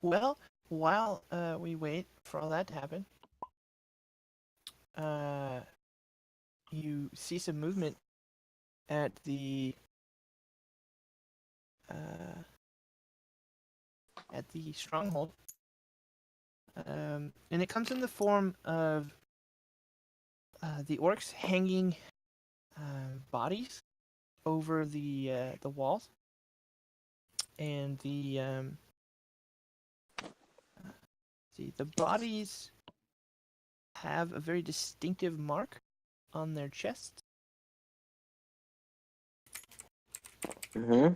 Well, while we wait for all that to happen, uh, you see some movement at uh, the stronghold, and it comes in the form of the orcs hanging bodies over the walls, and the bodies have a very distinctive mark on their chests. Mm-hmm.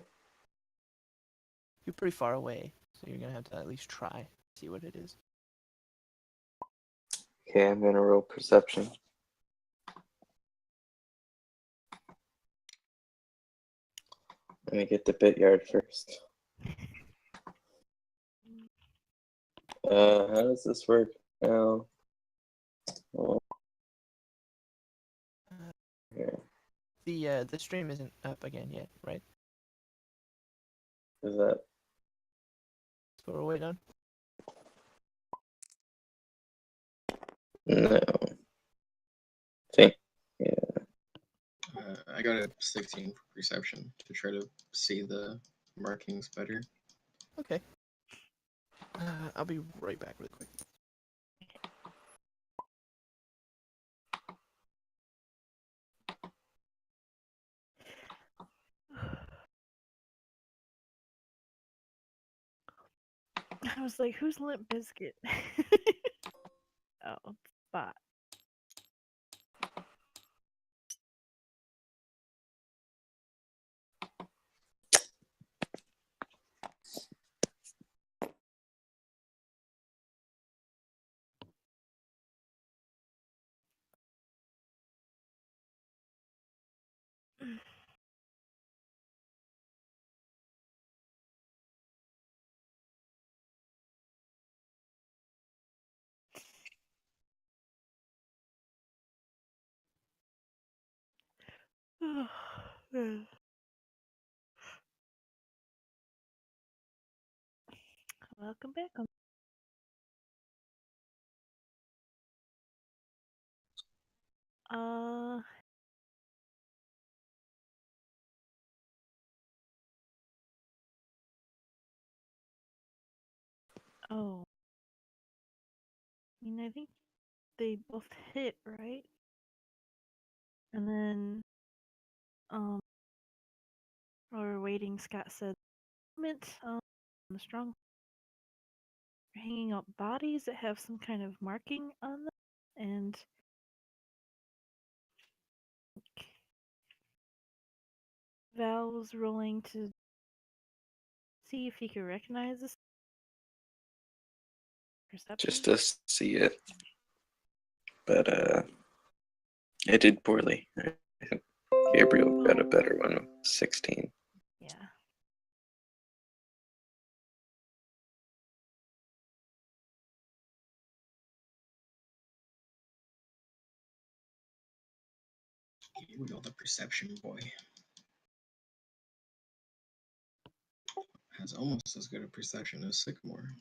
You're pretty far away, so you're gonna have to at least try see what it is. Okay, I'm gonna roll perception. Let me get the Bityard first. How does this work now? Oh, Uh, here. the stream isn't up again yet, right? Is that? So we're waiting on. No. Think. Yeah. I got a 16 for perception to try to see the markings better. Okay. I'll be right back really quick. I was like, who's Limp Biscuit? Oh, Spot. Welcome back. Uh, oh. I mean, I think they both hit, right? And then, while we were waiting, Scott said, the strong hanging up bodies that have some kind of marking on them, and Val was rolling to see if he could recognize this perception. Just to see it. But it did poorly. Gabriel got a better one with 16. Yeah. Gabriel, the perception boy, has almost as good a perception as Sycamore.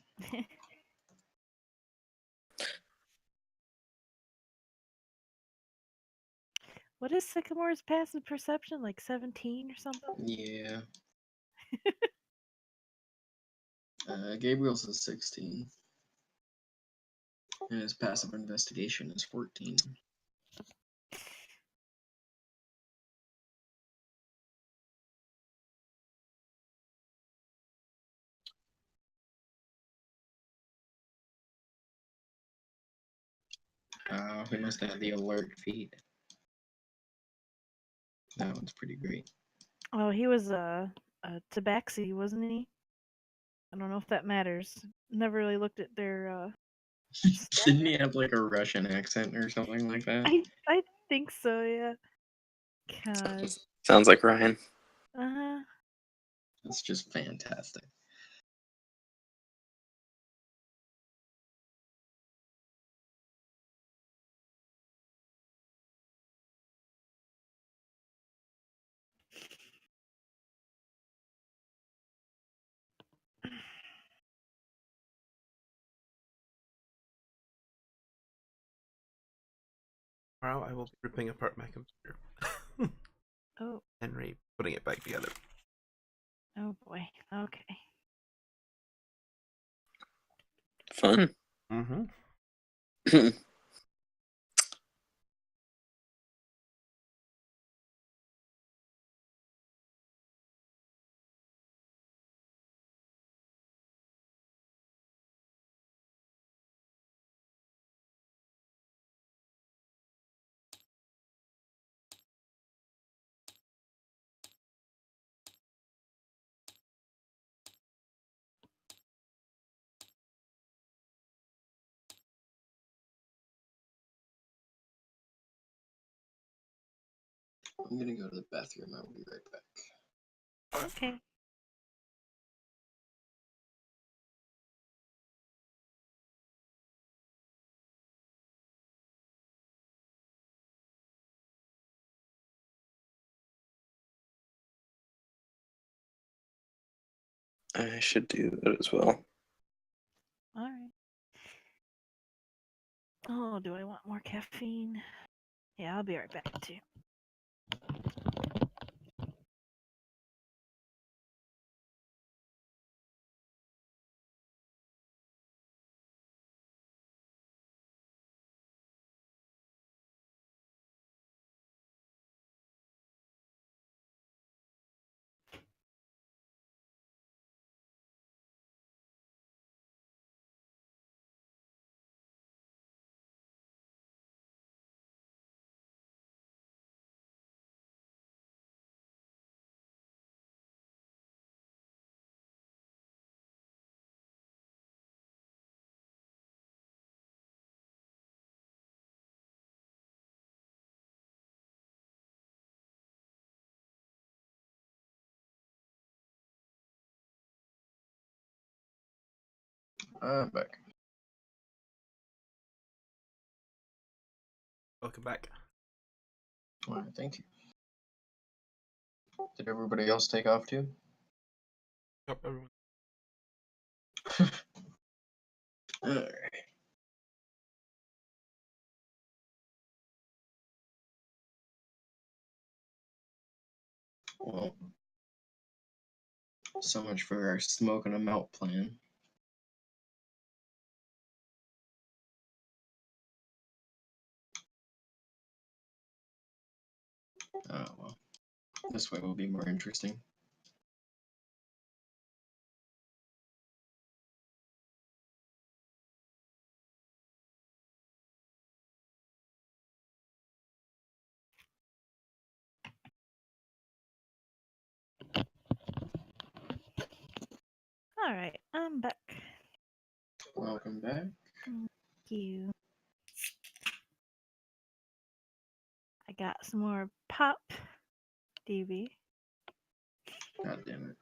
What is Sycamore's passive perception? Like 17 or something? Yeah. Gabriel's is 16. And his passive investigation is 14. He must have the alert feed. That one's pretty great. Oh, he was a tabaxi, wasn't he? I don't know if that matters. Never really looked at their Didn't he have like a Russian accent or something like that? I think so, yeah. Cause Sounds like Ryan. That's just fantastic. Tomorrow I will be ripping apart my computer Oh, and putting it back together. oh boy. Okay. Fun. Mm-hmm. I'm gonna go to the bathroom. I'll be right back. Okay. I should do that as well. All right. Oh, do I want more caffeine? Yeah, I'll be right back too. I'm back. Welcome back. All right, thank you. Did everybody else take off too? Yep, everyone. Alright. Well, so much for our smoke and a melt plan. Oh well, this way will be more interesting. All right, I'm back. Welcome back. Thank you. I got some more pop, DB. God damn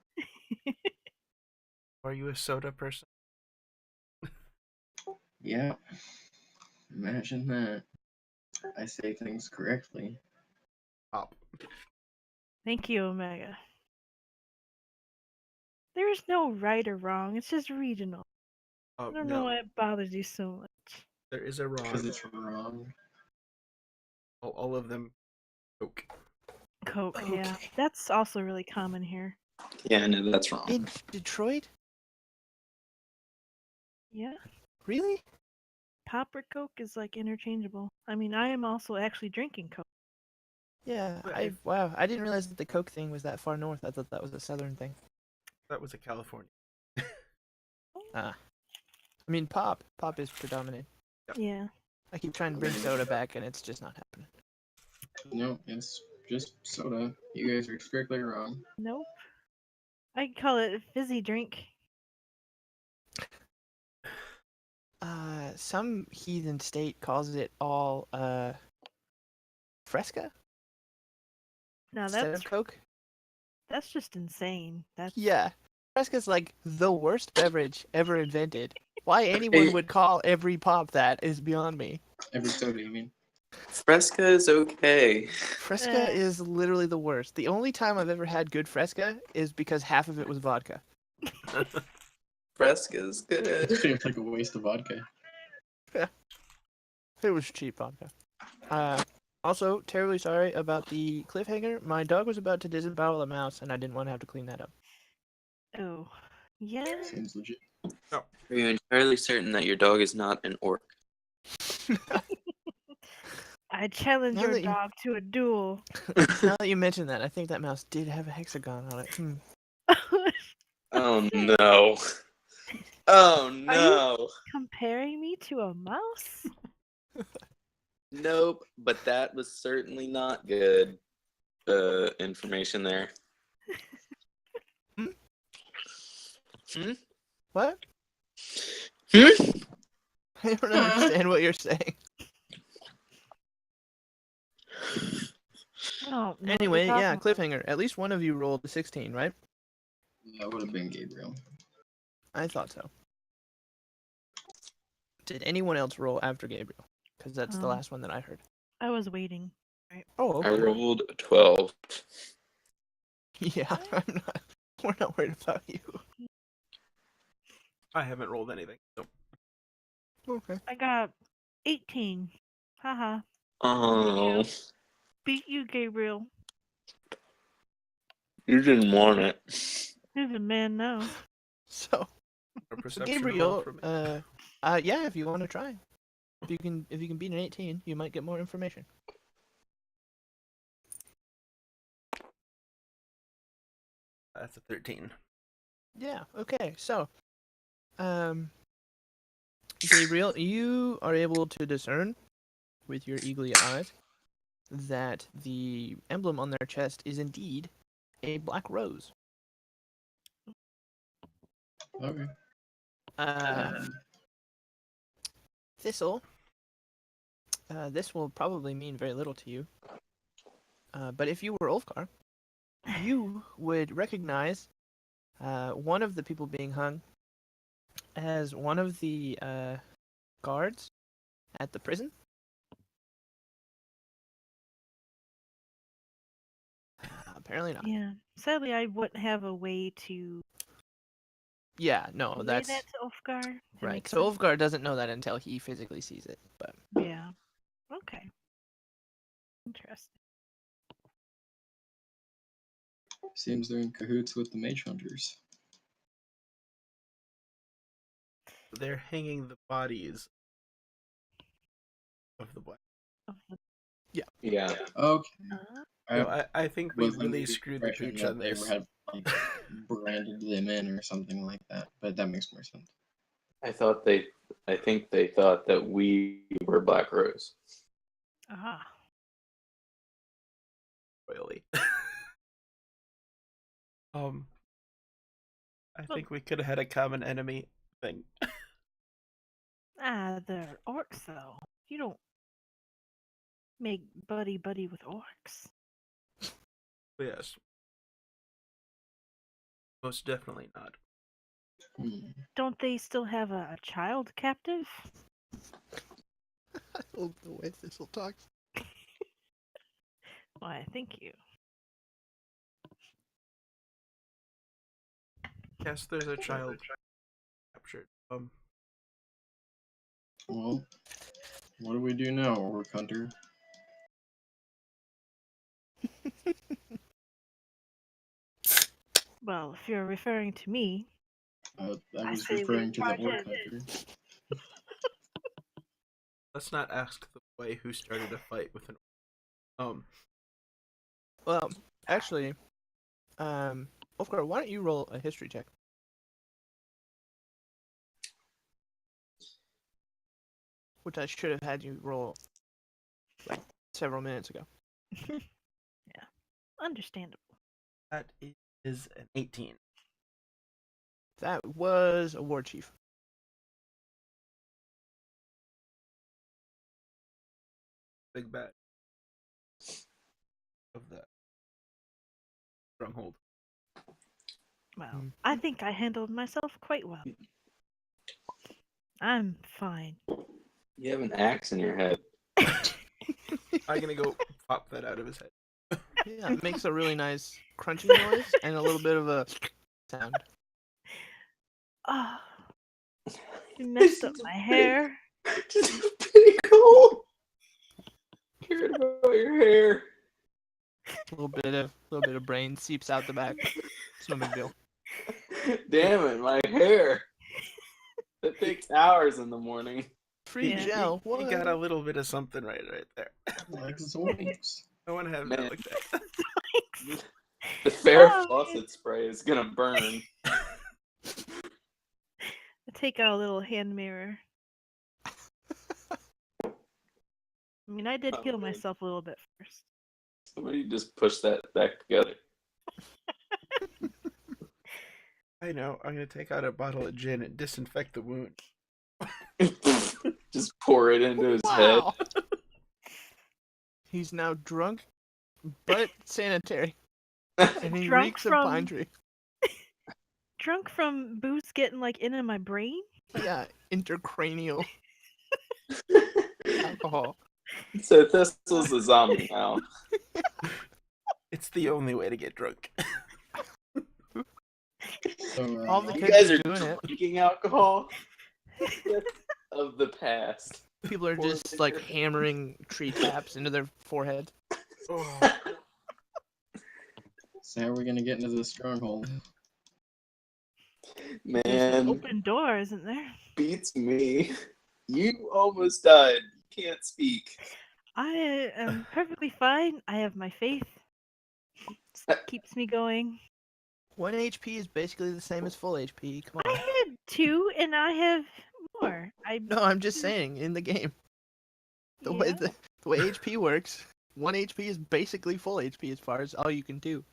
Are you a soda person? it. Yeah. Imagine that. I say things correctly. Pop. Thank you, Omega. There's no right or wrong. It's just regional. Oh, I don't know no. why it bothers you so much. There is a Because wrong. it's wrong. All of them. Coke. Coke, yeah. Okay. That's also really common here. Yeah, no, that's wrong. In Detroit? Yeah. Really? Pop or Coke is like interchangeable. I mean, I am also actually drinking Coke. Yeah. But Wow. I didn't realize that the Coke thing was that far north. I thought that was a southern thing. that was a California. Ah. I mean, pop. Pop is predominant. Yeah. I keep trying to bring soda back, and it's just not happening. No, it's just soda. You guys are strictly wrong. Nope. I call it a fizzy drink. Some heathen state calls it all Fresca Now instead of Coke. that's just insane. That's Yeah, Fresca's like the worst beverage ever invented. Why anyone would call every pop that is beyond me. Every soda, you mean? Fresca is okay. Fresca is literally the worst. The only time I've ever had good Fresca is because half of it was vodka. Fresca's good. It seems like a waste of vodka. It was cheap vodka. Also, terribly sorry about the cliffhanger. My dog was about to disembowel a mouse, and I didn't want to have to clean that up. Oh, yeah. Seems legit. Are you entirely certain that your dog is not an orc? I challenge Now your that you- dog to a duel. Now that you mention that, I think that mouse did have a hexagon on it. Oh no. Oh Are you no. comparing me to a mouse? Nope, but that was certainly not good information there. What? Hmm? I don't understand what you're saying. I don't know what you're Anyway, yeah, talking about. cliffhanger. At least one of you rolled a 16, right? That would have been Gabriel. I thought so. Did anyone else roll after Gabriel? Because that's the last one that I heard. I was waiting. Oh, I okay. rolled a 12. Yeah, we're not worried about you. I haven't rolled anything. So Okay. I got 18. Haha. Oh, Beat you, Gabriel. you didn't want it. Who's a man now? So, a perception roll Gabriel, for me. yeah, if you want to try. If you can beat an 18, you might get more information. That's a 13. Yeah, okay. So, Gabriel, you are able to discern with your eagly eyes that the emblem on their chest is indeed a black rose. Okay. Thistle, this will probably mean very little to you. But if you were Ulfgar, you would recognize one of the people being hung as one of the guards at the prison. Apparently not. Yeah. Sadly, I wouldn't have a way to Yeah, no, relay that's that to Ulfgar. to right. make So sense. Ulfgar doesn't know that until he physically sees it. But Yeah. Okay. Interesting. Seems they're in cahoots with the mage hunters. They're hanging the bodies of the black. Of the- Yeah. Okay. I No, I think we was under really the screwed the impression pooch that on they this. had like branded them in or something like that, but that makes more sense. I think they thought that we were Black Rose. Ah. Royally. I think we could have had a common enemy thing. Ah, they're orcs though. You don't make buddy with orcs. Yes. Most definitely not. Don't they still have a child captive? I love the way Thistle talks. Why, thank you. Yes, there's a child captured. Well, what do we do now, Orc Hunter? Well, if you're referring to me, I I was say we referring to the charge Orc in. Hunter. Let's not ask the boy who started a fight with an. Well, actually, Ulfgar, why don't you roll a history check? Which I should have had you roll like several minutes ago. Yeah, understandable. That is an 18. That was a war chief. Big bad of that stronghold. Well, I think I handled myself quite well. I'm fine. You have an axe in your head. I'm gonna go pop that out of his head. Yeah, it makes a really nice crunching noise and a little bit of a sound. Oh, you messed up my hair. Just a big hole. Cared about your hair. A little bit of brain seeps out the back. It's no big deal. Damn it, my hair. It takes hours in the morning. Free Yeah. gel. You What? got a little bit of something right there. Like zoinks. I want to have Man. that like that. The fair Oh, faucet spray is gonna burn. I take out a little hand mirror. I mean, I did Oh, heal man. myself a little bit first. Somebody just push that back together. I know. I'm gonna take out a bottle of gin and disinfect the wound. Just pour it into his head. Wow. He's now drunk, but sanitary, and he Drunk reeks of from- pine tree. Drunk from booze getting like into my brain? Yeah, intercranial alcohol. So Thistle's a zombie now. It's the only way to get drunk. So, All the You kids guys are are doing it. drinking alcohol. That's of the past. People are Poor just like Victor. hammering tree taps into their forehead. Oh, so how are we gonna get into the stronghold? There's an Man, open door, isn't there? beats me. You almost died. You can't speak. I am perfectly fine. I have my faith. Keeps me going. 1 HP is basically the same as full HP. Come I on. had 2 and I have more. No, I'm just saying in the game. The way Yeah. the way HP works, 1 HP is basically full HP as far as all you can do.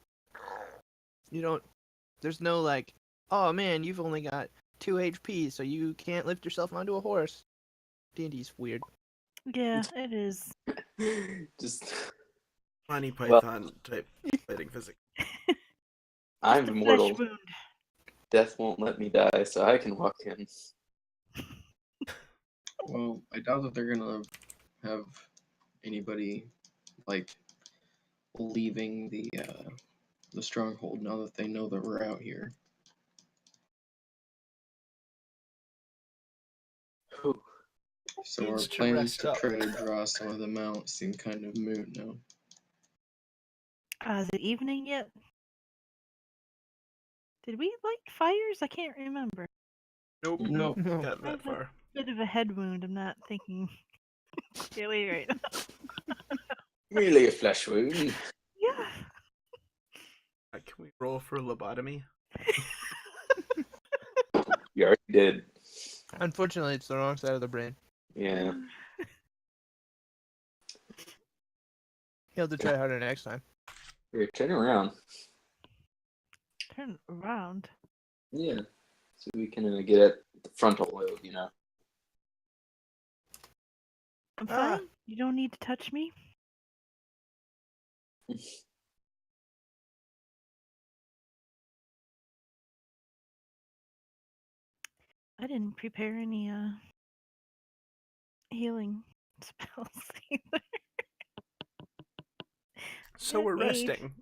You don't. There's no like, oh man, you've only got 2 HP, so you can't lift yourself onto a horse. D&D's weird. Yeah, it is. Just, Monty Python type fighting physics. I'm Just a immortal. flesh wound. Death won't let me die, so I can walk in. Well, I doubt that they're gonna have anybody like leaving the stronghold now that they know that we're out here. Whew. So our Needs to plans rest to up. try to draw some of them out seem kind of moot now. Is it evening yet? Did we light fires? I can't remember. Nope. Nope. No. Got that far. Bit of a head wound. I'm not thinking clearly right now. Merely a flesh wound. Yeah. Can we roll for lobotomy? You already did. Unfortunately, it's the wrong side of the brain. Yeah. He'll have to try harder next time. Here, turn around. Turn around. Yeah. So we can get at the frontal lobe, you know. I'm Ah. fine. You don't need to touch me. I didn't prepare any healing spells either. So Yeah, we're mage. resting.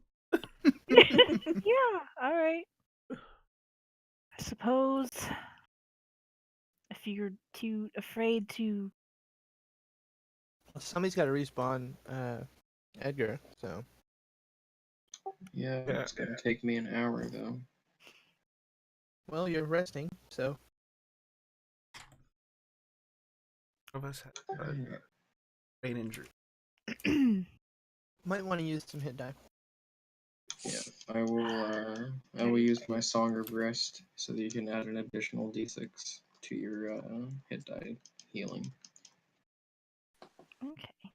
Yeah, alright. I suppose if you're too afraid to Somebody's got to respawn Edgar, so. Yeah, Yeah. it's gonna take me an hour though. Well, you're resting, so. Of us have a Yeah. brain injury. Might want to use some hit die. Yeah, I will use my Song of Rest so that you can add an additional d6 to your hit die healing. Okay.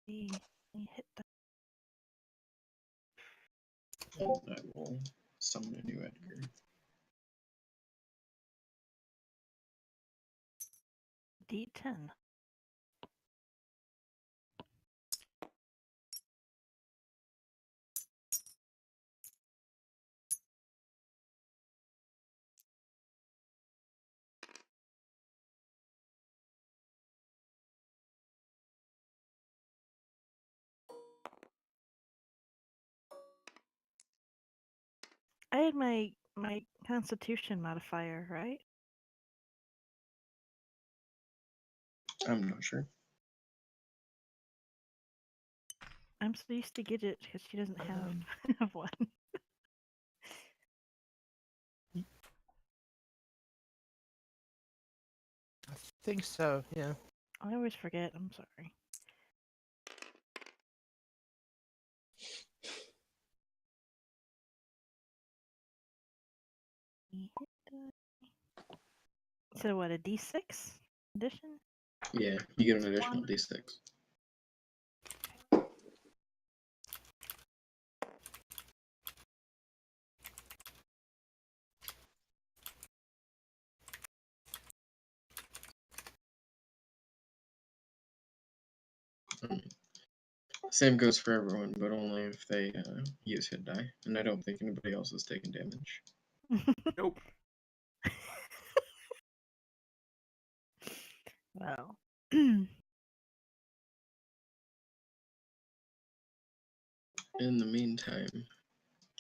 Hit that. And I will summon a new Edgar. D10. I had my Constitution modifier, right? I'm not sure. I'm so used to Gidget because she doesn't have, have one. I think so, yeah. I always forget. I'm sorry. So what, a D6 edition? Yeah, you get an additional D6. Same goes for everyone, but only if they use hit die. And I don't think anybody else is taking damage. Nope. Well. In the meantime,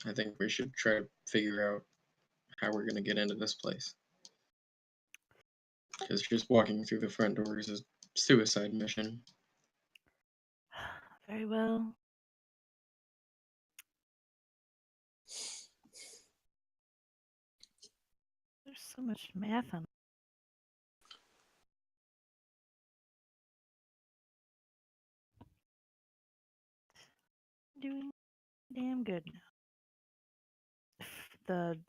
I think we should try to figure out how we're going to get into this place. Because just walking through the front doors is a suicide mission. Very well. There's so much math on. Doing damn good now. The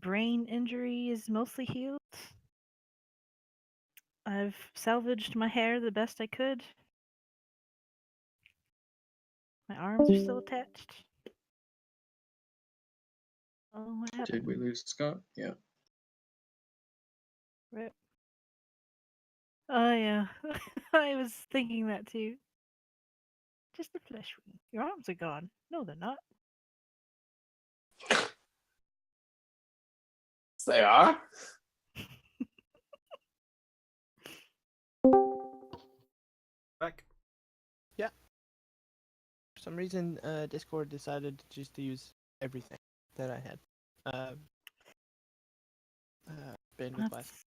brain injury is mostly healed. I've salvaged my hair the best I could. My arms are still attached. Oh, what Did happened? we lose Scott? Yeah. Rip. Oh, yeah. I was thinking that too. Just the flesh wound. Your arms are gone. No, they're not. They are? Back. For some reason, Discord decided just to use everything that I had. Bandwidth wise.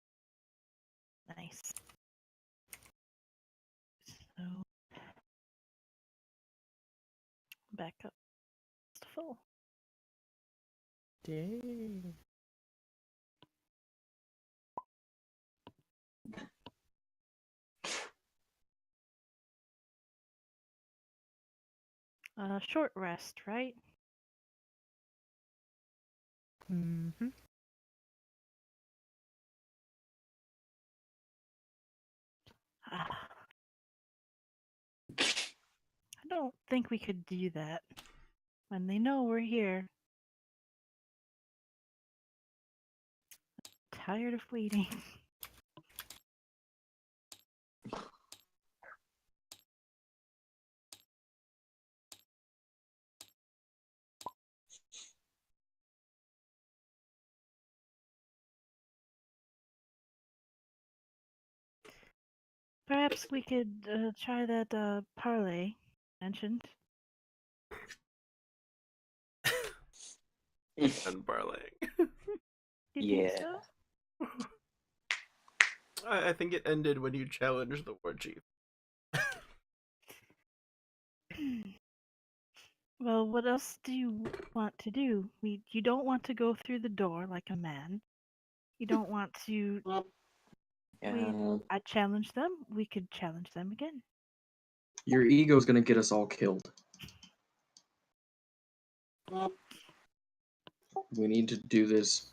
That's nice. So, back up to full. Dang. Short rest, right? Mm-hmm. I don't think we could do that when they know we're here. Tired of waiting. Perhaps we could try that parlay mentioned. And parlaying. You Yeah. think so? I think it ended when you challenged the war chief. Well, what else do you want to do? You don't want to go through the door like a man. You don't want to. I challenge them. We could challenge them again. Your ego's going to get us all killed. We need to do this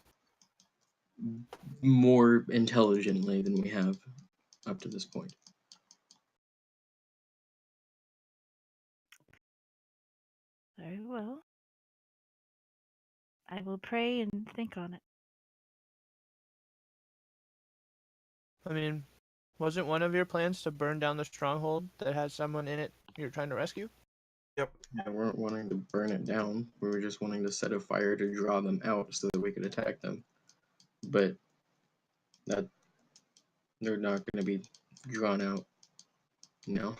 more intelligently than we have up to this point. Very well. I will pray and think on it. I mean, wasn't one of your plans to burn down the stronghold that has someone in it you're trying to rescue? Yep. We weren't wanting to burn it down. We were just wanting to set a fire to draw them out so that we could attack them. But that they're not going to be drawn out. No.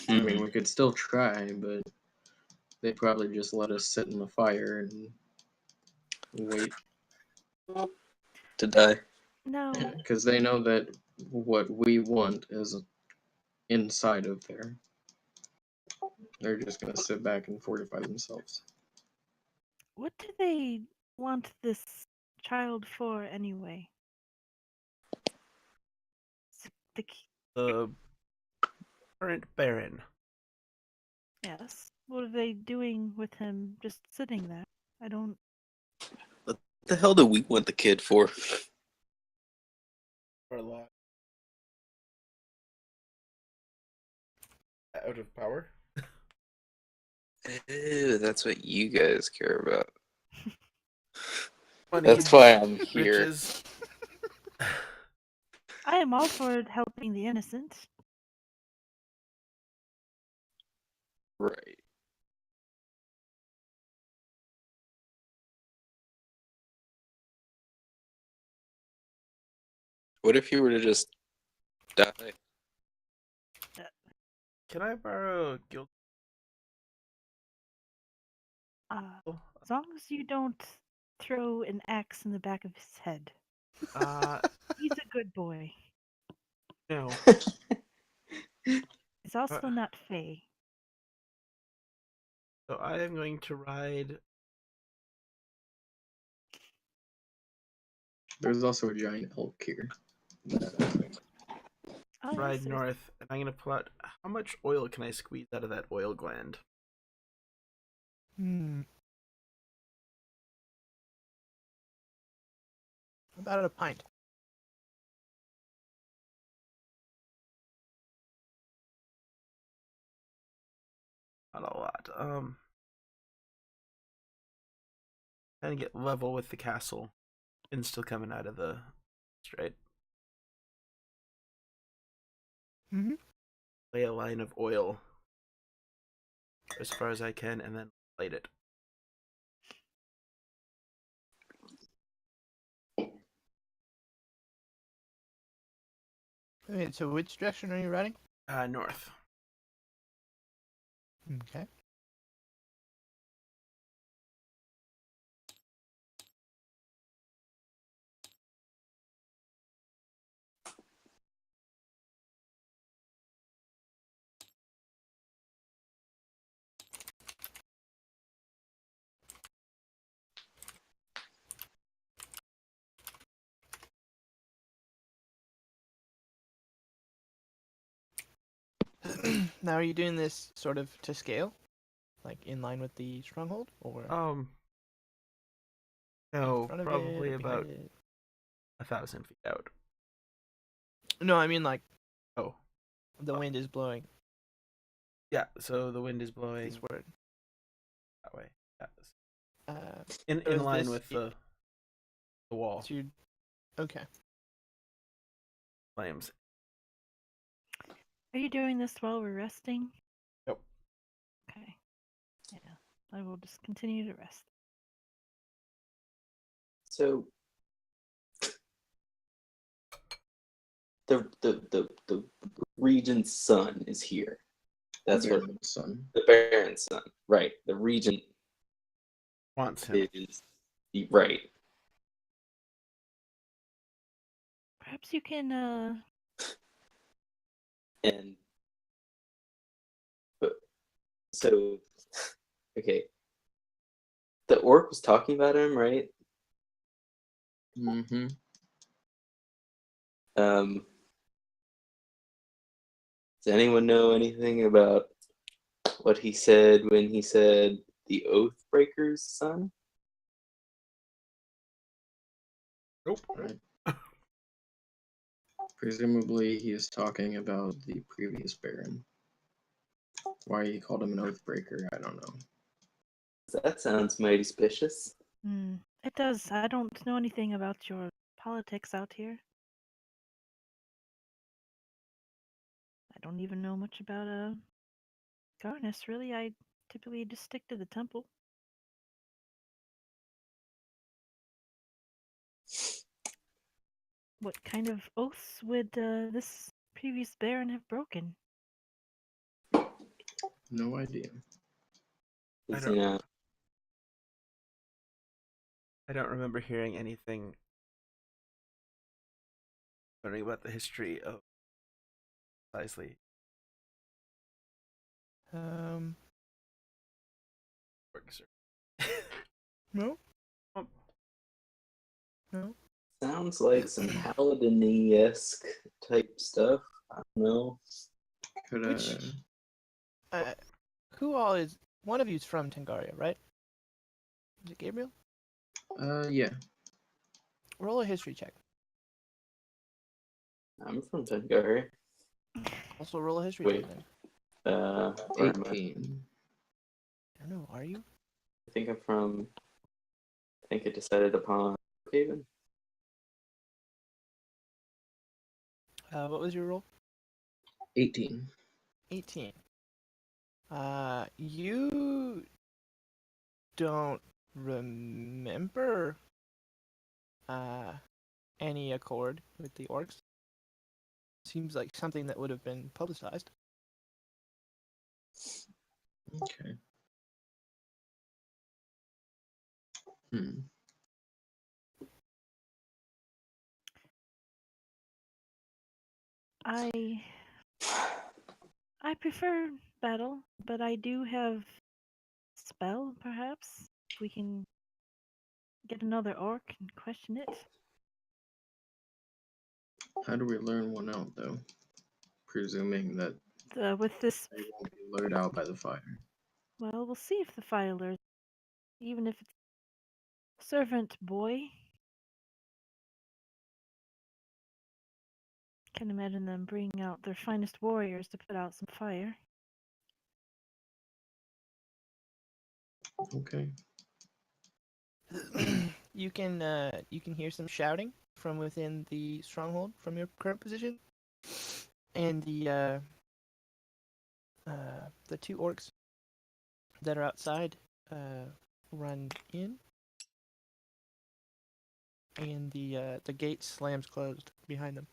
I mean, we could still try, but they'd probably just let us sit in the fire and wait. To die. No. Because they know that what we want is inside of there. They're just gonna sit back and fortify themselves. What do they want this child for anyway? The The current Baron. yes. What are they doing with him just sitting there? I don't. What the hell do we want the kid for? For a lot. Out of power. Ew, that's what you guys care about. Money, That's why I'm here. riches. I am all for helping the innocent. Right. What if you were to just die? Can I borrow a guild? As long as you don't throw an axe in the back of his head. He's a good boy. No. He's also not Fey. So I am going to ride. There's also a giant elk here. Oh, yes, Ride there's- north, and I'm gonna pull out. How much oil can I squeeze out of that oil gland? About a pint. Not a lot. Trying to get level with the castle, and still coming out of the straight. Mm-hmm. Lay a line of oil as far as I can, and then light it. Wait, so which direction are you riding? North. Okay. Now, are you doing this sort of to scale? Like in line with the stronghold? Or in No, front of probably it, or behind about it? 1,000 feet out. No, I mean like Oh, the wind is blowing yeah. So the wind is blowing this word. that way. Yeah. So In is line this- with the wall. So you... Okay. Flames. Are you doing this while we're resting? Nope. Okay. Yeah. I will just continue to rest. So the regent's son is here. That's what Baron's son. the Baron's son. Right. The regent Wants him. is right. Perhaps you can And but so okay. The orc was talking about him, right? Mm-hmm. Does anyone know anything about what he said when he said the Oathbreaker's son? Nope. Right. Presumably, he is talking about the previous Baron. Why he called him an Oathbreaker, I don't know. That sounds mighty suspicious. it does. I don't know anything about your politics out here. I don't even know much about Garnus, really. I typically just stick to the temple. What kind of oaths would this previous Baron have broken? No idea. I don't remember hearing anything learning about the history of Isley. Orcs No, are- no. Sounds like some paladin-esque type stuff. I don't know. Could Which- Who all is? One of you's from Tangaria, right? Is it Gabriel? yeah. Roll a history check. I'm from Tungari. Also roll a history Wait. check then. Where am I? 18. I don't know. Are you? I think I'm from. I think it decided upon Haven. What was your roll? 18. 18. You don't remember any accord with the orcs. Seems like something that would have been publicized. Okay. Hmm. I prefer battle, but I do have spell, perhaps. If we can get another orc and question it. How do we learn one out, though? Presuming that With this, they won't be lured out by the fire. well, we'll see if the fire lures, even if it's servant boy. Can imagine them bringing out their finest warriors to put out some fire. Okay. You can hear some shouting from within the stronghold from your current position, and the two orcs that are outside run in, and the gate slams closed behind them.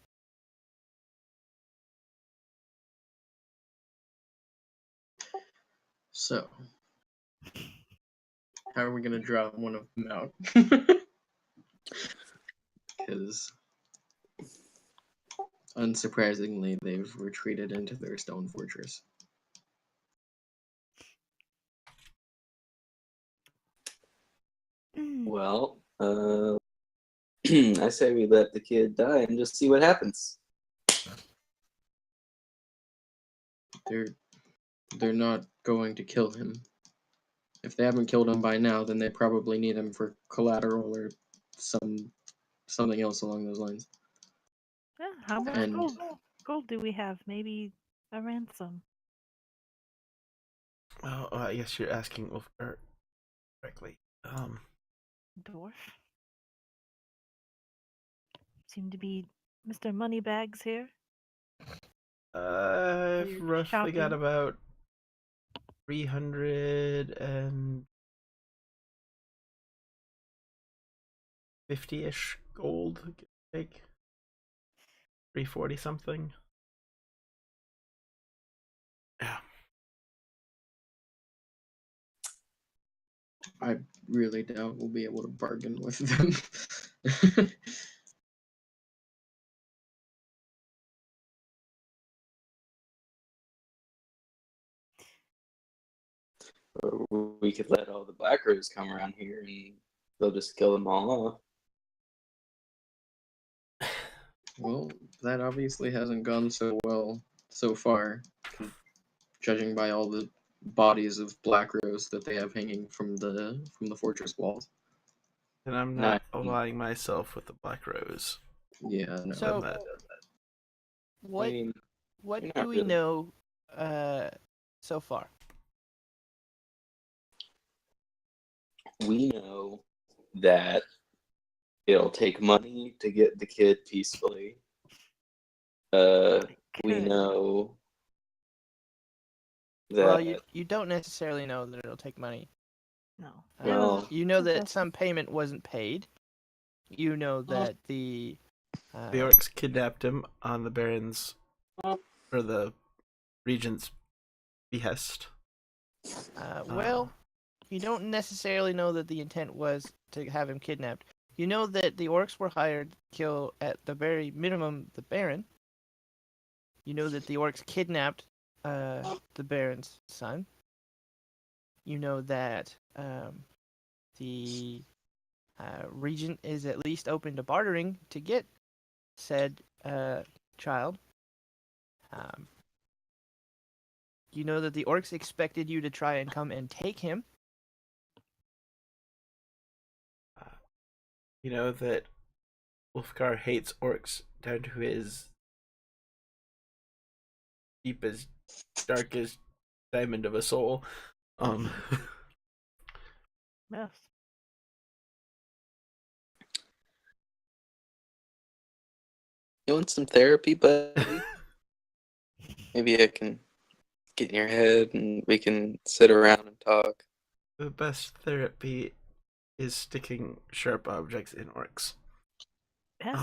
So, how are we gonna draw one of them out? Because, unsurprisingly, they've retreated into their stone fortress. Well, I say we let the kid die and just see what happens. They're not going to kill him. If they haven't killed him by now, then they probably need him for collateral or something else along those lines. Yeah, how much And- gold do we have? Maybe a ransom. Oh, I guess you're asking correctly. Dwarf. Seem to be Mr. Moneybags here. I've You're roughly got shopping. about 350-ish gold, give or take. 340 something. Yeah. I really doubt we'll be able to bargain with them. Or we could let all the Black Rose come around here and they'll just kill them all off. Well, that obviously hasn't gone so well so far, judging by all the bodies of Black Rose that they have hanging from the fortress walls. And I'm not aligning myself with the Black Rose. Yeah, no. So- that. What I mean, what you're do not we really- know so far? we know that it'll take money to get the kid peacefully. We Could. know that Well, you don't necessarily know that it'll take money. No. Well- You know that Fantastic. some payment wasn't paid. You know that the The orcs kidnapped him on the Baron's or the Regent's behest. well, you don't necessarily know that the intent was to have him kidnapped. You know that the orcs were hired to kill, at the very minimum, the Baron. You know that the orcs kidnapped the Baron's son. You know that the regent is at least open to bartering to get said child. You know that the orcs expected you to try and come and take him. You know that Ulfgar hates orcs down to his deepest, darkest diamond of a soul. Yes. You want some therapy, buddy? Maybe I can get in your head and we can sit around and talk. The best therapy is sticking sharp objects in orcs. Yes.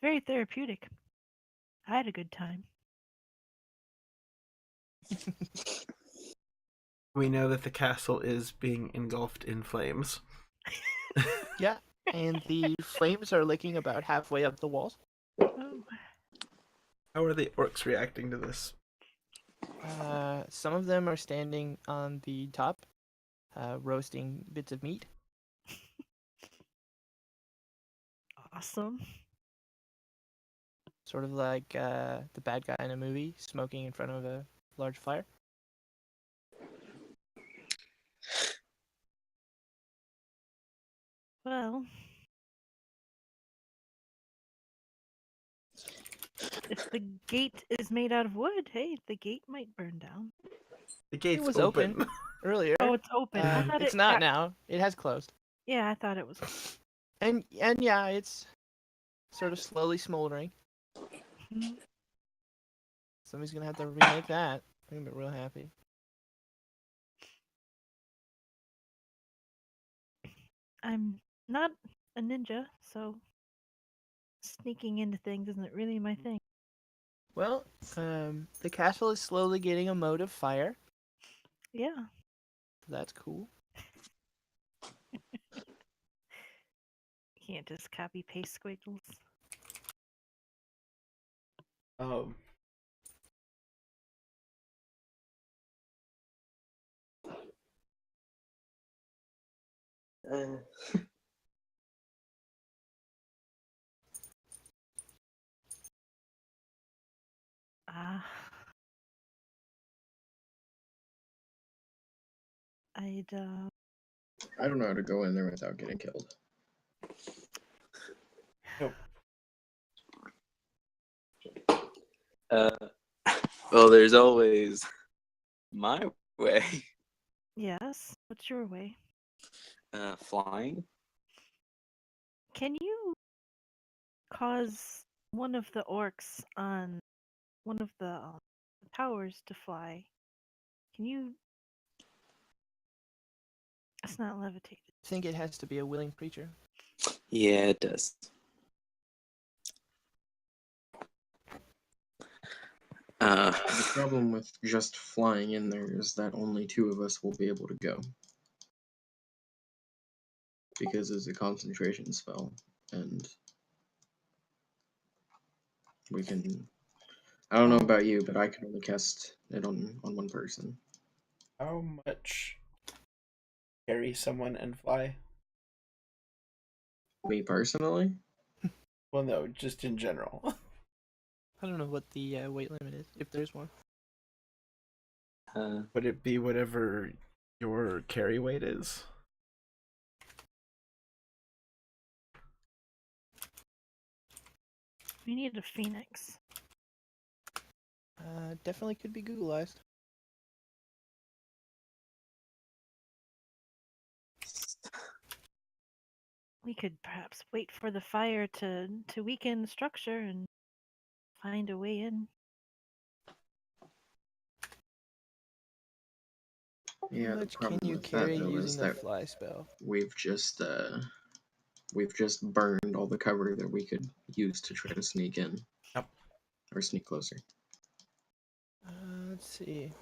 Very therapeutic. I had a good time. We know that the castle is being engulfed in flames. Yeah, and the flames are licking about halfway up the walls. Oh, How are the orcs reacting to this? Some of them are standing on the top, roasting bits of meat. awesome. Sort of like the bad guy in a movie, smoking in front of a large fire. Well, if the gate is made out of wood, hey, the gate might burn down. The gate's It was open. open earlier. Oh, it's open. I thought It's it. not now. It has closed. Yeah, I thought it was. And yeah, it's sort of slowly smoldering. Mhm. Somebody's gonna have to remake that. I'm gonna be real happy. I'm not a ninja, so sneaking into things isn't really my thing. Well, the castle is slowly getting a mode of fire. Yeah. So that's cool. Can't just copy paste squiggles. Um, Ah. I'd I don't know how to go in there without getting killed. nope. Well, there's always my way. yes. What's your way? Flying. Can you cause one of the orcs on one of the towers to fly? Can you? It's not levitated. I think it has to be a willing creature. Yeah, it does. The problem with just flying in there is that only 2 of us will be able to go. Because it's a concentration spell, and we can... I don't know about you, but I can only cast it on one person. How much carry someone and fly? Me personally? Well, no, just in general. I don't know what the weight limit is, if there's one. Would it be whatever your carry weight is? We need a phoenix. Definitely could be Googleized. We could perhaps wait for the fire to weaken the structure and find a way in. Yeah, How the much problem can you with carry that, though, using is the that fly spell? we've just burned all the cover that we could use to try to sneak in. Yep. Or sneak closer. Let's see.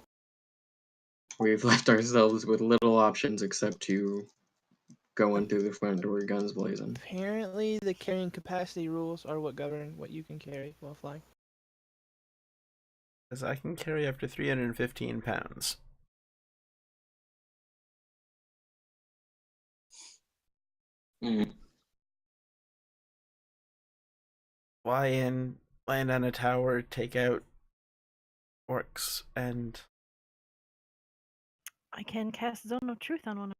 We've left ourselves with little options except to going through the front door, guns blazing. Apparently, the carrying capacity rules are what govern what you can carry while flying. Because I can carry up to 315 pounds. Mm. Fly in, land on a tower, take out orcs, and I can cast Zone of Truth on one.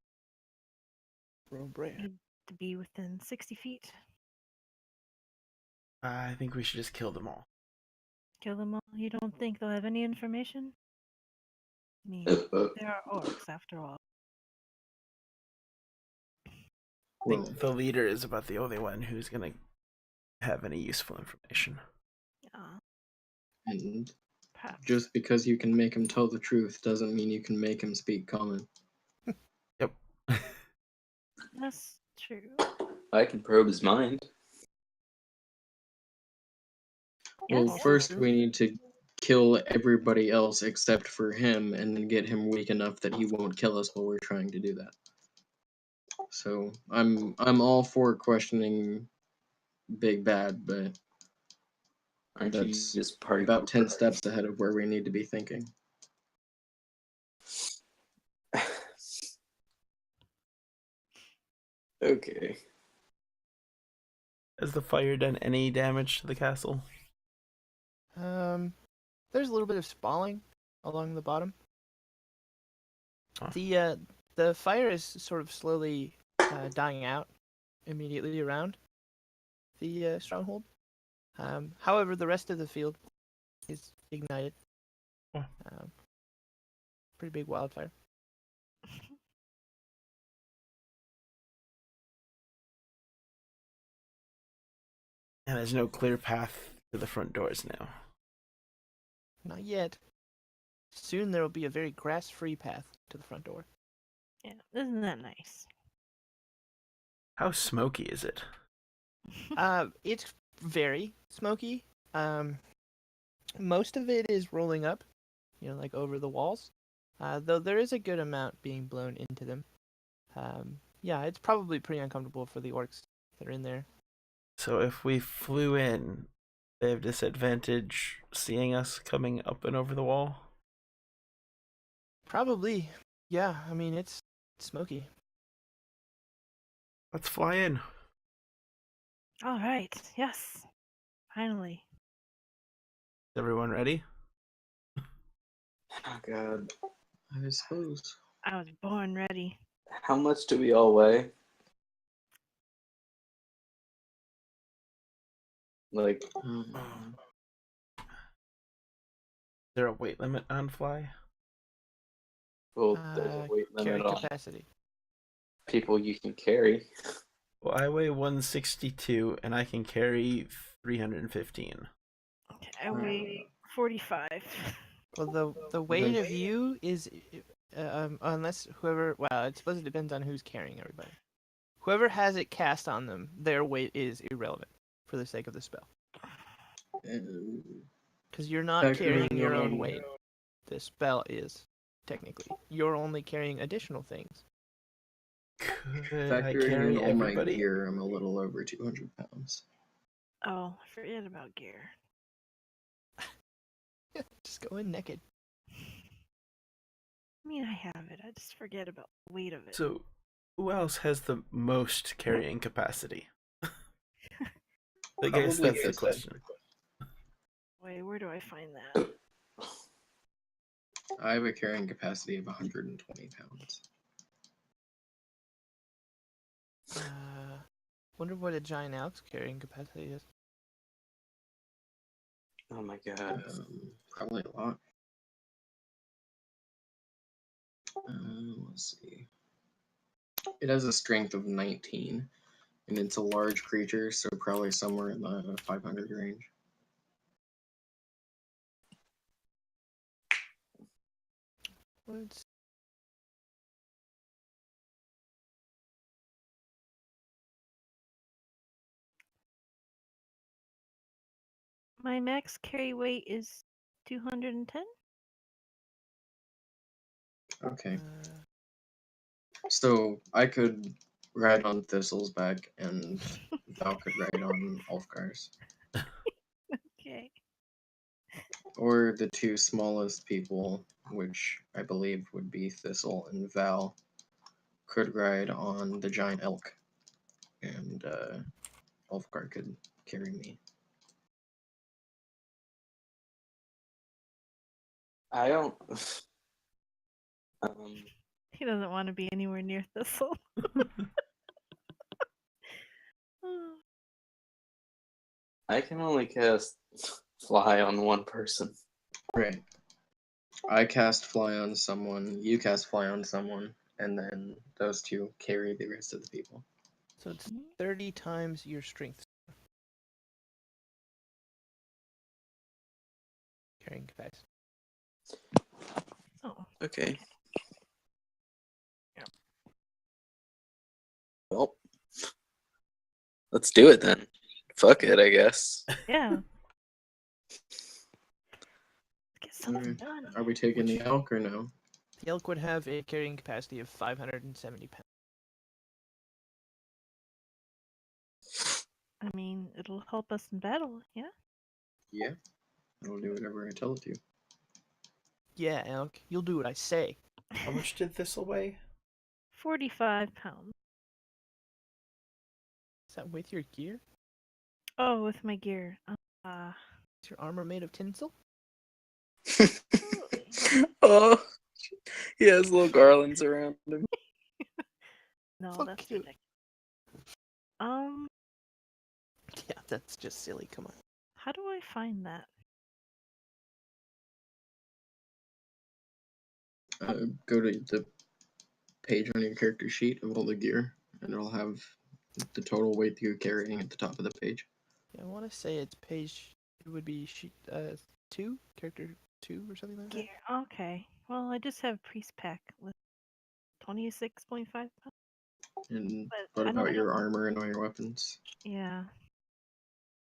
Bro, Brer. Need to be within 60 feet. I think we should just kill them all. Kill them all. You don't think they'll have any information? I mean, there are orcs after all. I Well, think the leader is about the only one who's gonna have any useful information. and Perhaps. just because you can make him tell the truth doesn't mean you can make him speak common. Yep. That's true. I can probe his mind. Well, Yes. first we need to kill everybody else except for him, and then get him weak enough that he won't kill us while we're trying to do that. So I'm all for questioning Big Bad, but Aren't you that's just party about 10 pooper? steps ahead of where we need to be thinking. Okay. Has the fire done any damage to the castle? There's a little bit of spalling along the bottom. Huh. The fire is sort of slowly dying out immediately around the stronghold. However, the rest of the field is ignited. Oh. Pretty big wildfire. And there's no clear path to the front doors now. Not yet. Soon there will be a very grass-free path to the front door. Yeah, isn't that nice? How smoky is it? It's very smoky. Most of it is rolling up, like over the walls. Though there is a good amount being blown into them. Yeah, it's probably pretty uncomfortable for the orcs that are in there. So if we flew in, they have disadvantage seeing us coming up and over the wall? Probably. Yeah, I mean, it's smoky. Let's fly in. All right. Yes. Finally. Is everyone ready? Oh god. I suppose. I was born ready. How much do we all weigh? Like, Is there a weight limit on fly? well, there's a weight Carry limit on capacity. people you can carry. Well, I weigh 162 and I can carry 315. Okay, I weigh 45. Well, the weight of you is, unless whoever. Well, I suppose it depends on who's carrying everybody. Whoever has it cast on them, their weight is irrelevant for the sake of the spell. Because you're not carrying your own weight. The spell is, technically. You're only carrying additional things. Could I Factoring carry in all my everybody? gear, I'm a little over 200 pounds. Oh, I forget about gear. Just go in naked. I mean, I have it. I just forget about the weight of it. So, who else has the most carrying capacity? I guess Probably that's the this question. Wait, where do I find that? I have a carrying capacity of 120 pounds. Wonder what a giant elk's carrying capacity is. Oh my god. Probably a lot. Let's see. It has a strength of 19, and it's a large creature, so probably somewhere in the 500 range. Let's... My max carry weight is 210? Okay. Uh, So I could ride on Thistle's back, and Val could ride on Ulfgar's. Okay. Or the two smallest people, which I believe would be Thistle and Val, could ride on the giant elk, and Ulfgar could carry me. I don't. He doesn't want to be anywhere near Thistle. I can only cast fly on one person. Right. I cast fly on someone, you cast fly on someone, and then those two carry the rest of the people. So it's 30 times your strength. Carrying capacity. Oh. Okay. Yep. Well, let's do it then. Fuck it, I guess. Yeah. Get something Alright. done. Are we taking the elk or no? The elk would have a carrying capacity of 570 pounds. I mean, it'll help us in battle, yeah? Yeah. I'll do whatever I tell it to. Yeah, elk, you'll do what I say. How much did Thistle weigh? 45 pounds. Is that with your gear? Oh, with my gear. Is your armor made of tinsel? Oh, he has little garlands around him. No, Fuck that's you. ridiculous. Yeah, that's just silly. Come on. How do I find that? Go to the page on your character sheet of all the gear, and it'll have the total weight you're carrying at the top of the page. Yeah, I want to say it's page. It would be sheet 2, character 2, or something like that. Gear. Okay. Well, I just have priest pack with 26.5 pounds. And But what I don't about your have- armor and all your weapons? Yeah.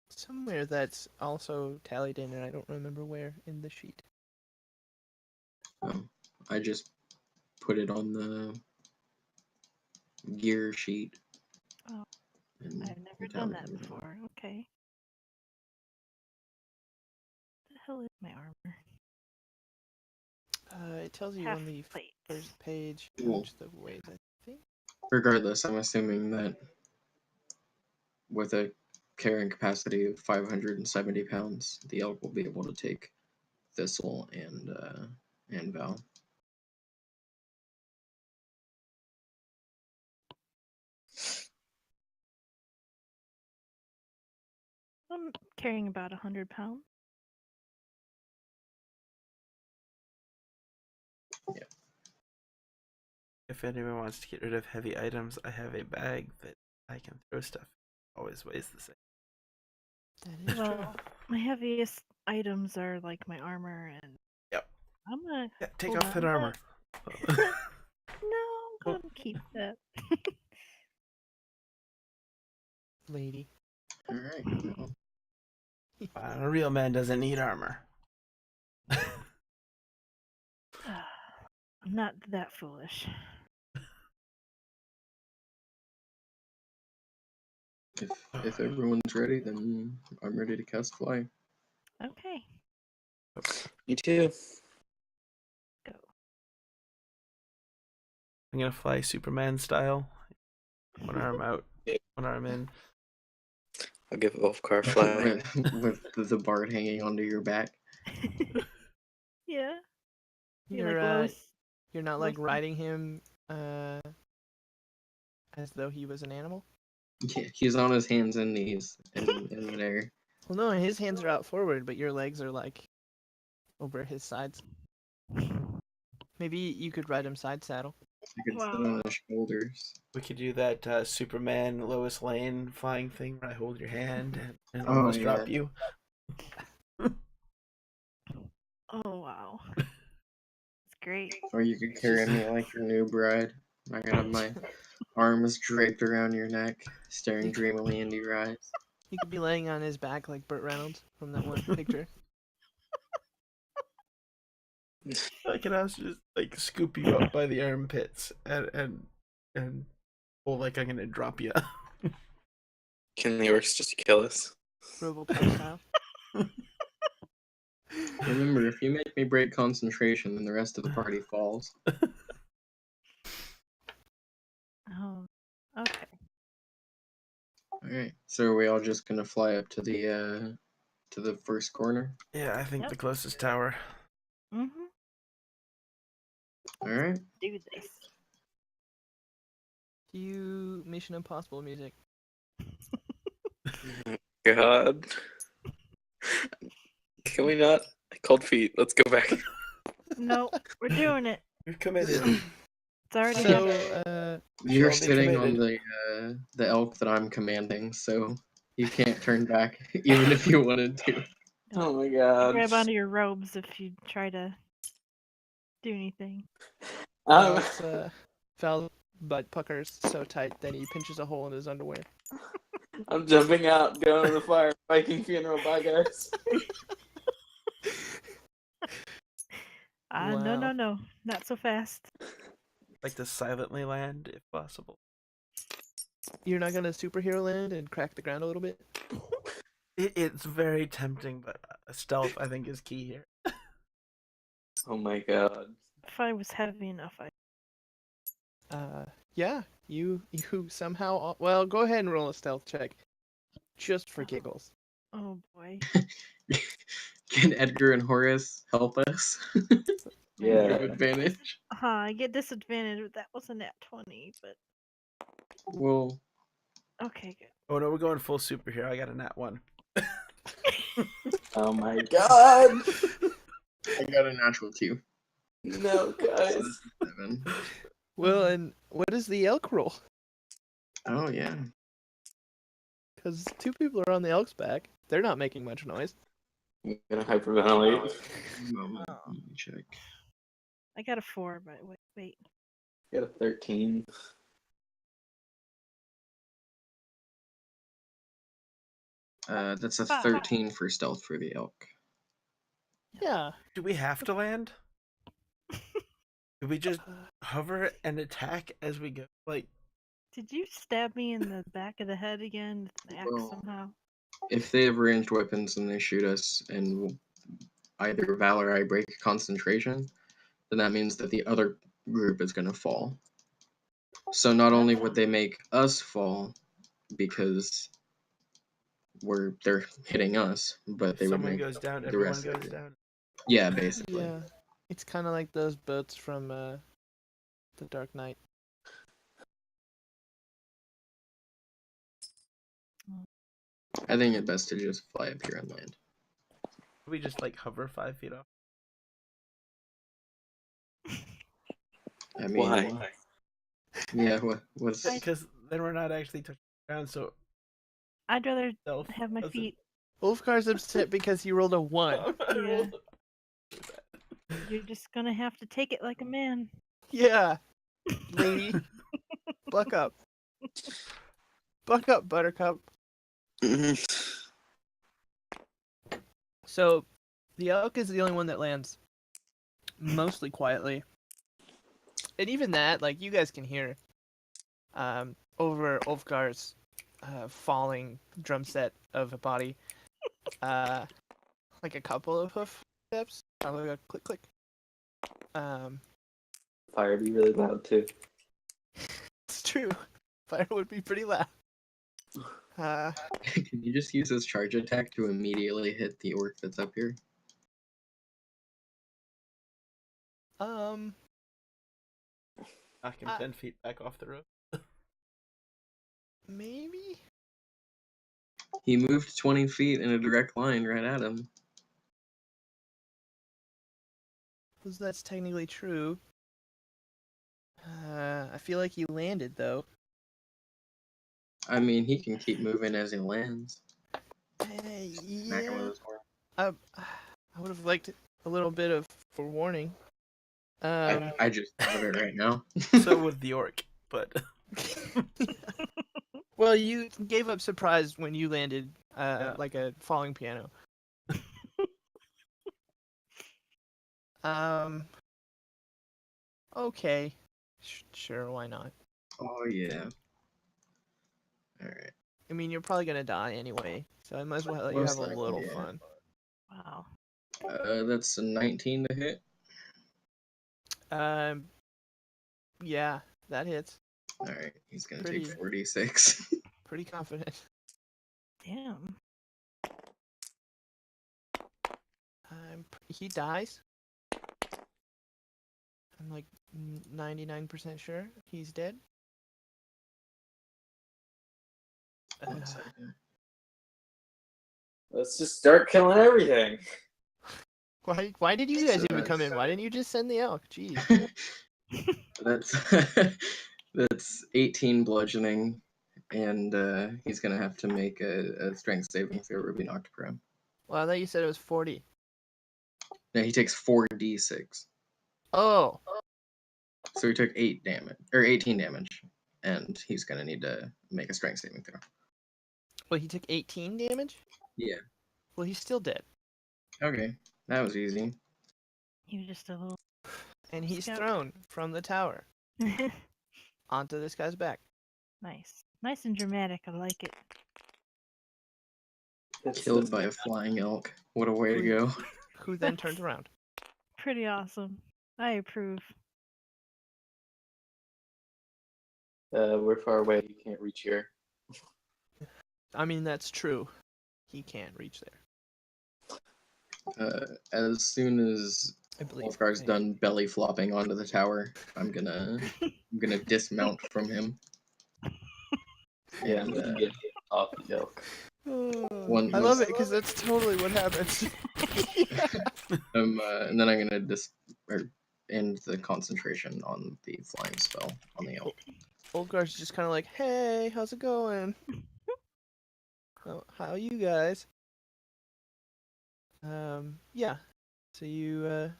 Somewhere that's also tallied in, and I don't remember where in the sheet. Oh, I just put it on the gear sheet. Oh, and I've never it done tallies that it out. before. Okay. The hell is my armor? It tells you Half on the plate. first page how Cool. much the weight, I think. Regardless, I'm assuming that with a carrying capacity of 570 pounds, the elk will be able to take Thistle and Val. I'm carrying about 100 pounds. If anyone wants to get rid of heavy items, I have a bag that I can throw stuff in. Always weighs the same. That is true. Well, my heaviest items are like my armor and. Yep. I'm gonna. Yeah, take hold off that on. armor. No, I'm gonna keep that. Lady. Alright, well, A real man doesn't need armor. I'm not that foolish. if everyone's ready, then I'm ready to cast fly. Okay, Me too. go. I'm gonna fly Superman style. One arm out, one arm in. I'll give Wolfcar fly. with the bard hanging onto your back. Yeah. You're You're like Lois. you're not like Lois- riding him as though he was an animal. Yeah, he's on his hands and knees in midair. Well, no, his hands are out forward, but your legs are like over his sides. Maybe you could ride him side saddle. You can sit on his shoulders. We could do that Superman Lois Lane flying thing where I hold your hand and Oh, almost yeah. drop you. Oh wow. It's great. Or you could carry me like your new bride. I could have my arms draped around your neck, staring dreamily into your eyes. You could be laying on his back like Burt Reynolds from that one picture. I can also just like scoop you up by the armpits and Oh, like I'm gonna drop you. Can the orcs just kill us? Robocop style. Remember, if you make me break concentration, then the rest of the party falls. Oh, okay. Alright, so are we all just gonna fly up to the first corner? Yeah, I think Yep. the closest tower. Mm-hmm. Alright. Do this. Cue Mission Impossible music. God. Can we not? Cold feet. Let's go back. No, we're doing it. We've committed. It's already So, happened. You're all be sitting on committed. the elk that I'm commanding, so you can't turn back even if you wanted to. Oh my I'll god. grab onto your robes if you try to do anything. Um, Alex, Val's butt puckers so tight that he pinches a hole in his underwear. I'm jumping out, going to the fire, Viking funeral. Bye, guys. No, Wow. no, not so fast. Like to silently land, if possible. You're not gonna superhero land and crack the ground a little bit? It's very tempting, but stealth I think is key here. Oh my god. If I was heavy enough, Yeah, you somehow. Well, go ahead and roll a stealth check, just for giggles. Oh boy. Can Edgar and Horace help us? Yeah. You have advantage. I get disadvantage. That was a nat 20, but Well, okay, good. Oh no, we're going full superhero. I got a nat 1. Oh my god. I got a natural 2. No, So guys. this is 7. Well, and what is the elk roll? Oh, yeah. Because 2 people are on the elk's back. They're not making much noise. I'm gonna hyperventilate. Moment, let me check. I got a 4, but wait. Got a 13. That's a Five. 13 for stealth for the elk. Yeah. Do we have to land? Do we just hover and attack as we go? Like, Did you stab me in the back of the head again with an axe Well, somehow? If they have ranged weapons and they shoot us, and either Val or I break concentration, then that means that the other group is going to fall. So not only would they make us fall because they're hitting us, but if they would someone make goes down, the everyone rest of goes it. down. Yeah, basically. Yeah. It's kind of like those boats from The Dark Knight. I think it's best to just fly up here and land. Do we just like hover 5 feet off? I mean, Why? yeah. What's Because then we're not actually touching the ground, so I'd rather stealth have my doesn't- feet. Ulfgar's upset because he rolled a 1. Yeah. You're just gonna have to take it like a man. Yeah, lady. Buck up. Buck up, Buttercup. So, the elk is the only one that lands mostly quietly. And even that, like, you guys can hear over Ulfgar's falling drum set of a body. Like a couple of hoof steps. Probably a click, click. Fire be really loud too. It's true. Fire would be pretty loud. Can you just use this charge attack to immediately hit the orc that's up here? Knock him 10 feet back off the road. Maybe? He moved 20 feet in a direct line right at him. Because that's technically true. I feel like he landed, though. I mean, he can keep moving as he lands. Smack him with Yeah. his horn. I would have liked a little bit of forewarning. I just thought of it right now. So would the orc, but Well, you gave up surprise when you landed Yeah. like a falling piano. Okay. Sure, why not? Oh yeah. Alright. I mean, you're probably gonna die anyway, so I might as well let you Most have a likely, little yeah. fun. Wow. That's a 19 to hit. Um, yeah, that hits. Alright, he's gonna Pretty- take 46. Pretty confident. Damn. He dies. I'm like 99% sure he's dead. 1 second. Let's just start killing everything. Why did you guys So even come that's- in? Why didn't you just send the elk? Jeez. That's that's 18 bludgeoning, and he's gonna have to make a strength saving throw or be knocked prone. Well, I thought you said it was 40. Now he takes 4d6, Oh, so he took 8 damage or 18 damage, and he's gonna need to make a strength saving throw. well, he took 18 damage? Yeah. Well, he's still dead. Okay, that was easy. He was just a little. And he's Scout. thrown from the tower onto this guy's back. Nice. Nice and dramatic. I like it. Killed by a flying elk. What a way to go. Who then turned around. Pretty awesome. I approve. We're far away. You can't reach here. I mean, that's true. He can't reach there. As soon as I believe. Wolfgar's done belly flopping onto the tower, I'm gonna dismount from him. Yeah, And, we can get off the elk. One- I love it because that's totally what happens. and then I'm gonna end the concentration on the flying spell on the elk. Olgar's just kind of like, hey, how's it going? How you guys? Yeah. So you're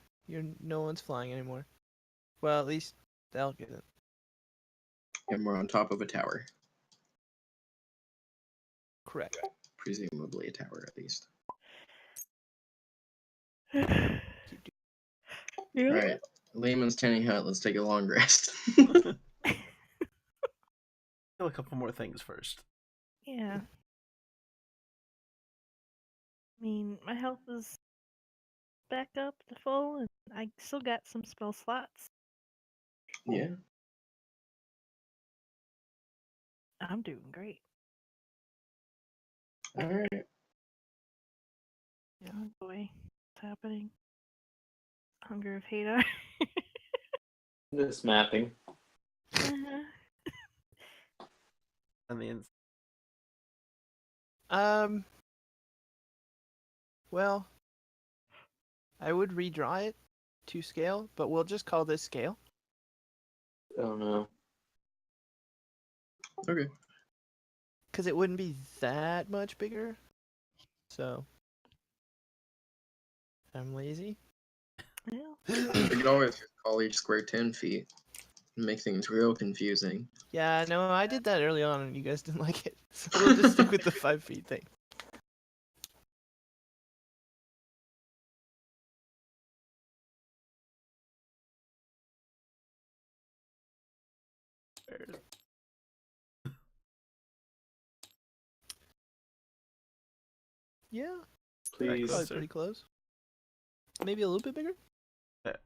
no one's flying anymore. Well, at least the elk isn't. And we're on top of a tower, Correct. presumably a tower at least. Keep Yeah. All right, Layman's tiny hut. Let's take a long rest. Kill a couple more things first. Yeah. I mean, my health is back up to full, and I still got some spell slots. Yeah. I'm doing great. All right. Oh boy, what's happening? Hunger of Hadar. Just mapping. And the Well, I would redraw it to scale, but we'll just call this scale. Oh no. Okay. Because it wouldn't be that much bigger. So. I'm lazy. Well, We could always just call each square 10 feet and make things real confusing. Yeah, no, I did that early on and you guys didn't like it. So we'll just stick with the 5 feet thing. Yeah, Please. probably pretty close. Maybe a little bit bigger?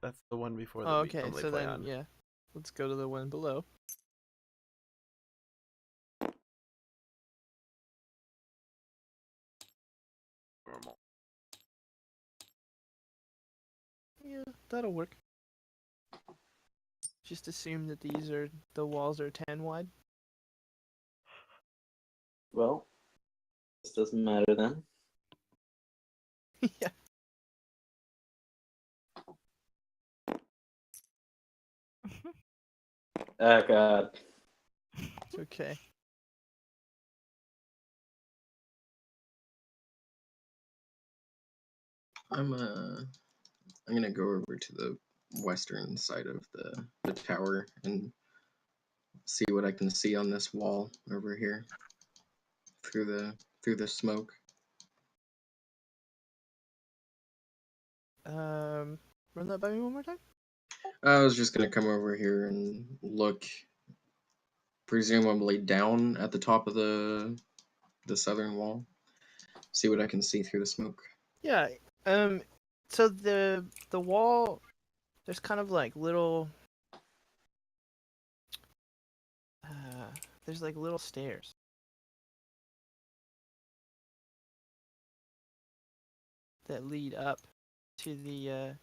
That's the one before that Oh, we okay, normally so play then, on. yeah. Let's go to the one below. Normal. Yeah, that'll work. Just assume that the walls are 10 wide. Well, this doesn't matter then. Yeah. Oh god. It's okay. I'm gonna go over to the western side of the tower and see what I can see on this wall over here through the smoke. Run that by me one more time? I was just gonna come over here and look presumably down at the top of the southern wall. See what I can see through the smoke. Yeah. So the wall, there's kind of like little. There's like little stairs. That lead up to the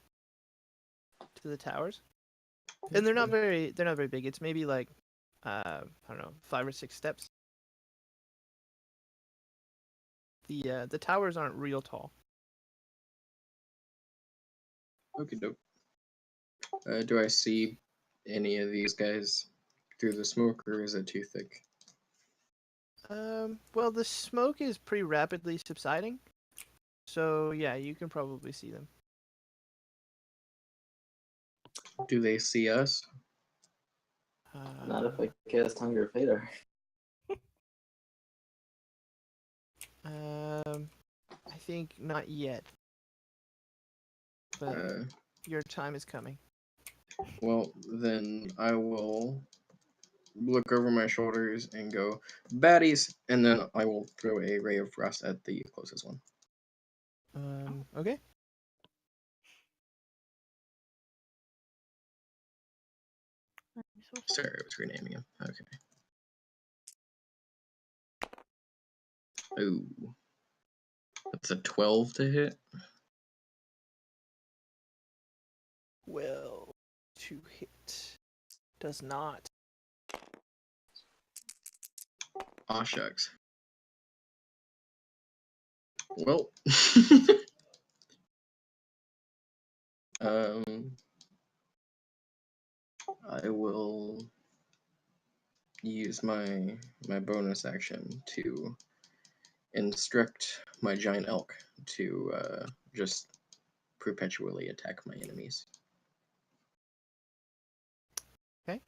towers, and they're not very big. It's maybe like I don't know, 5 or 6 steps. The towers aren't real tall. Okie doke. Do I see any of these guys through the smoke, or is it too thick? Well, the smoke is pretty rapidly subsiding, so yeah, you can probably see them. Do they see us? Not if I cast Hunger of Hadar. I think not yet, but your time is coming. Well, then I will look over my shoulders and go, baddies, and then I will throw a ray of frost at the closest one. Okay. Sorry, I was renaming him. Okay. Ooh. That's a 12 to hit. Well, to hit does not. Aw, shucks. Well. I will use my bonus action to instruct my giant elk to just perpetually attack my enemies. Okay.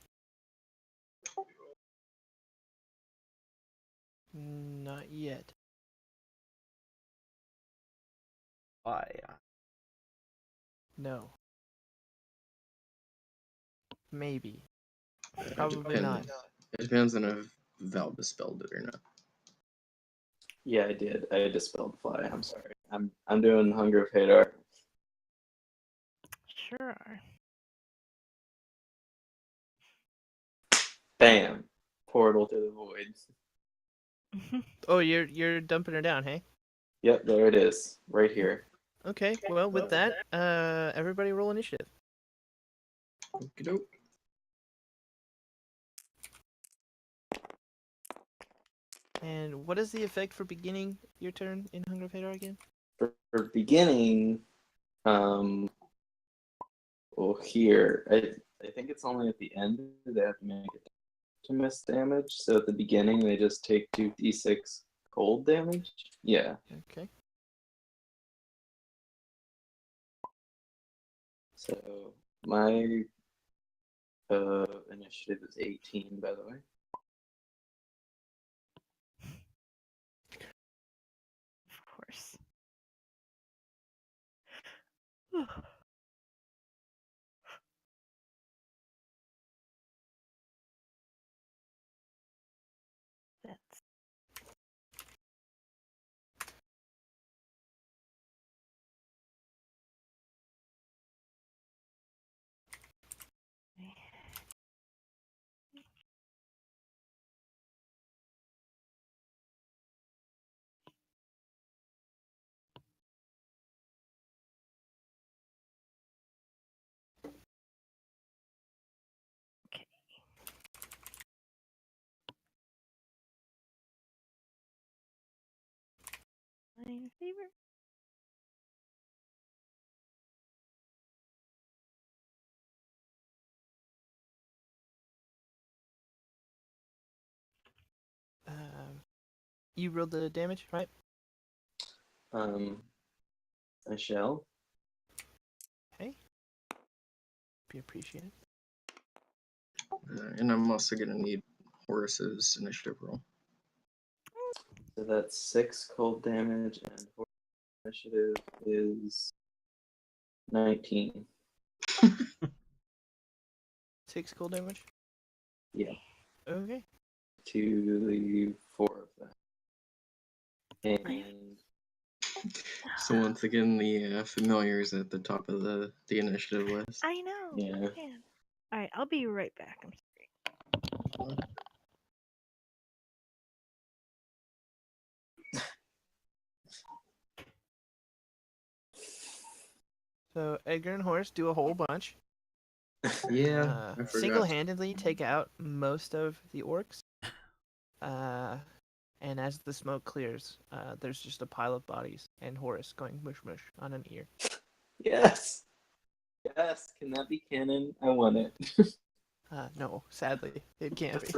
Not yet. Why? No. Maybe. Probably not. It depends on if Val dispelled it or not. Yeah, I did. I dispelled fly. I'm sorry. I'm doing Hunger of Hadar. Sure. Bam. Portal to the void. Oh, you're dumping her down, hey? Yep, there it is. Right here. Okay. Well, with that, everybody roll initiative. Okie doke. And what is the effect for beginning your turn in Hunger of Hadar again? For beginning, well, here, I think it's only at the end they have to make it to miss damage. So at the beginning, they just take 2d6 cold damage. Yeah. Okay. So my initiative is 18, by the way. Of course. That's okay. My favorite. You rolled the damage, right? I shall. Okay. Be appreciated. And I'm also going to need Horace's initiative roll. So that's 6 cold damage, and initiative is 19. 6 cold damage. Yeah. Okay. to the 4 of them. And So once again, the familiars at the top of the initiative list. I know. Yeah. Man. All right, I'll be right back. I'm sorry. So Edgar and Horace do a whole bunch. Yeah, I forgot. Single-handedly take out most of the orcs. And as the smoke clears, there's just a pile of bodies and Horace going mush mush on an ear. yes. Yes. Can that be canon? I want it. No, sadly, it can't be.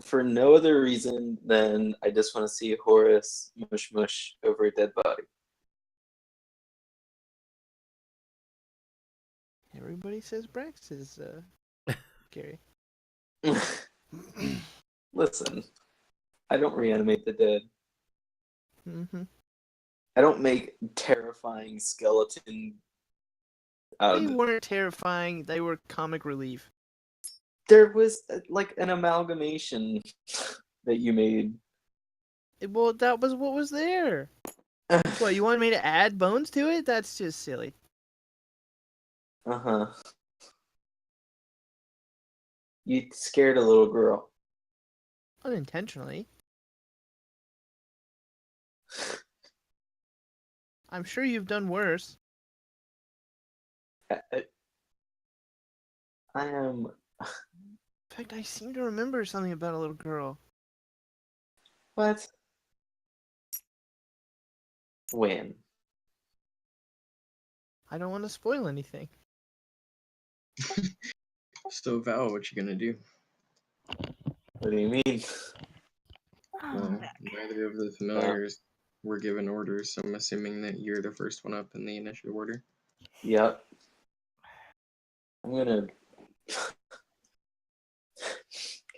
For no other reason than I just want to see Horace mush mush over a dead body. Everybody says Brax is scary. Listen, I don't reanimate the dead. Mm-hmm. I don't make terrifying skeleton. They weren't terrifying. They were comic relief. There was like an amalgamation that you made. Well, that was what was there. What, you want me to add bones to it? That's just silly. Uh-huh. You scared a little girl. Unintentionally. I'm sure you've done worse. I am. In fact, I seem to remember something about a little girl. What? When? I don't want to spoil anything. So Val, what you gonna do? What do you mean? Well, neither of the familiars were given orders, so I'm assuming that you're the first one up in the initiative order. Yep. I'm gonna.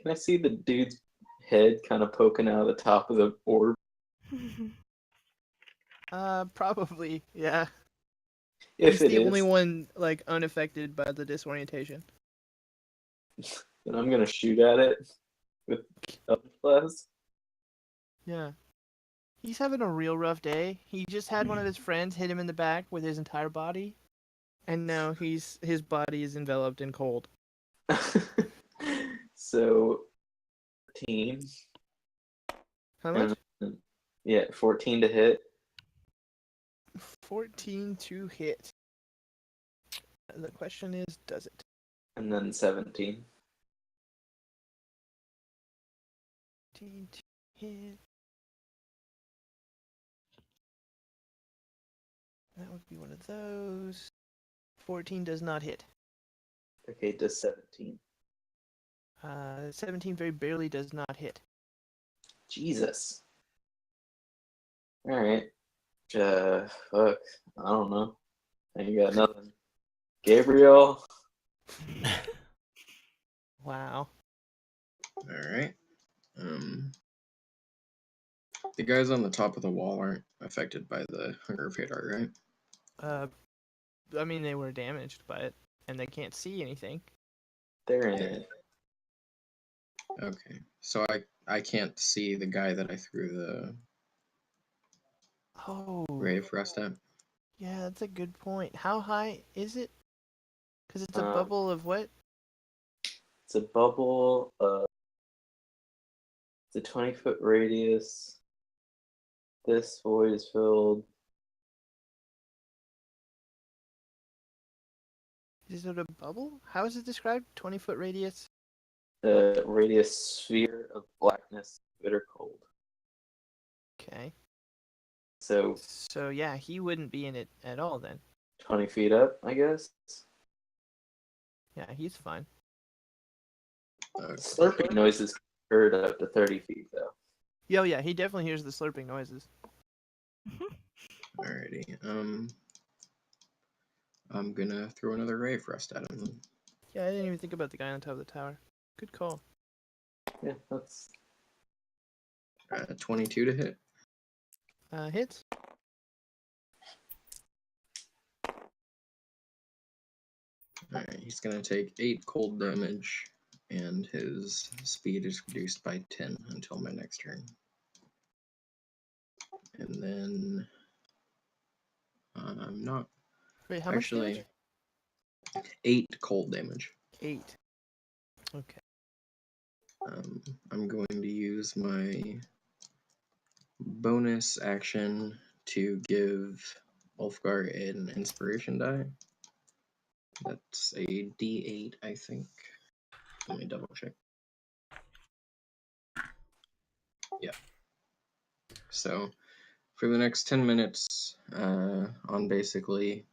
Can I see the dude's head kind of poking out of the top of the orb? Probably, yeah. If He's it the only is, one, like, unaffected by the disorientation. then I'm gonna shoot at it with other blast. Yeah. He's having a real rough day. He just had one of his friends hit him in the back with his entire body, and now his body is enveloped in cold. So, 14. How much? Yeah, 14 to hit. 14 to hit. The question is, does it? And then 17. 14 to hit. That would be one of those. 14 does not hit. Okay, does 17. 17 very barely does not hit. Jesus. Alright. Fuck. I don't know. I ain't got nothing. Gabriel. Wow. Alright. The guys on the top of the wall aren't affected by the Hunger of Bityard, right? I mean, they were damaged by it, and they can't see anything. They're in it. Okay. So I can't see the guy that I threw the Oh. ray of frost at. Yeah, that's a good point. How high is it? Because it's a Um, bubble of what? It's a bubble. It's a 20-foot radius. This void is filled. Is it a bubble? How is it described? 20-foot radius? The radius sphere of blackness, bitter cold. Okay. So So, yeah, he wouldn't be in it at all then. 20 feet up, I guess. Yeah, he's fine. Okay. Slurping noises heard up to 30 feet, though. Yo, yeah, he definitely hears the slurping noises. Alrighty. I'm gonna throw another ray of frost at him then. Yeah, I didn't even think about the guy on top of the tower. Good call. Yeah, that's 22 to hit. Hits? Alright, he's gonna take 8 cold damage and his speed is reduced by 10 until my next turn. And then I'm not Wait, how much actually damage? 8 cold damage. 8. Okay. I'm going to use my bonus action to give Ulfgar an inspiration die. That's a D8, I think. Let me double check. Yeah. So for the next 10 minutes, on basically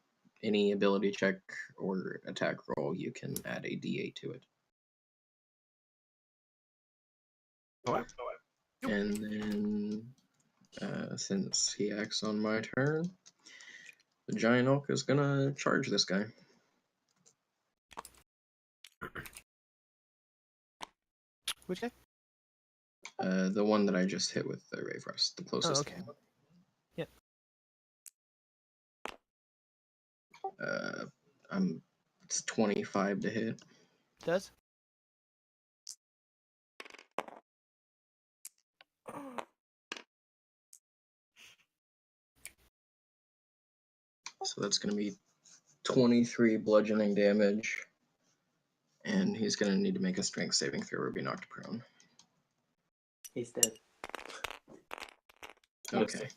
any ability check or attack roll, you can add a D8 to it. Alright. And then, since he acts on my turn, the giant elk is gonna charge this guy. Which guy? The one that I just hit with the Rave Rust, the closest okay. one. Yep. It's 25 to hit. Does? So that's gonna be 23 bludgeoning damage. And he's gonna need to make a strength saving throw or be knocked prone. He's dead. Okay.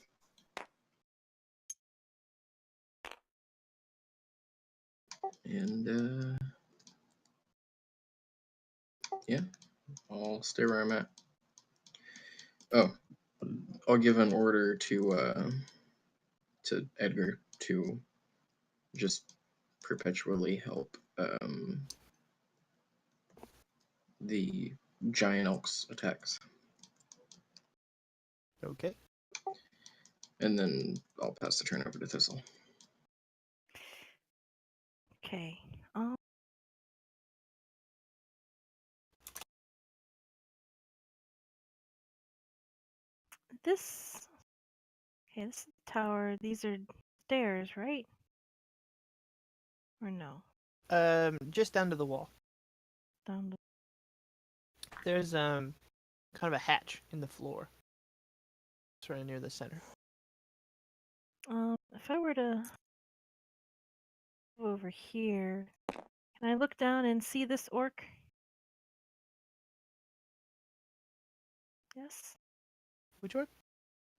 And yeah, I'll stay where I'm at. Oh, I'll give an order to Edgar to just perpetually help the giant elk's attacks, Okay. and then I'll pass the turn over to Thistle. Okay. This. Okay, this is the tower. These are stairs, right? Or no? Just down to the wall. Down the. There's kind of a hatch in the floor. It's right near the center. If I were to go over here, can I look down and see this orc? Yes, Which one?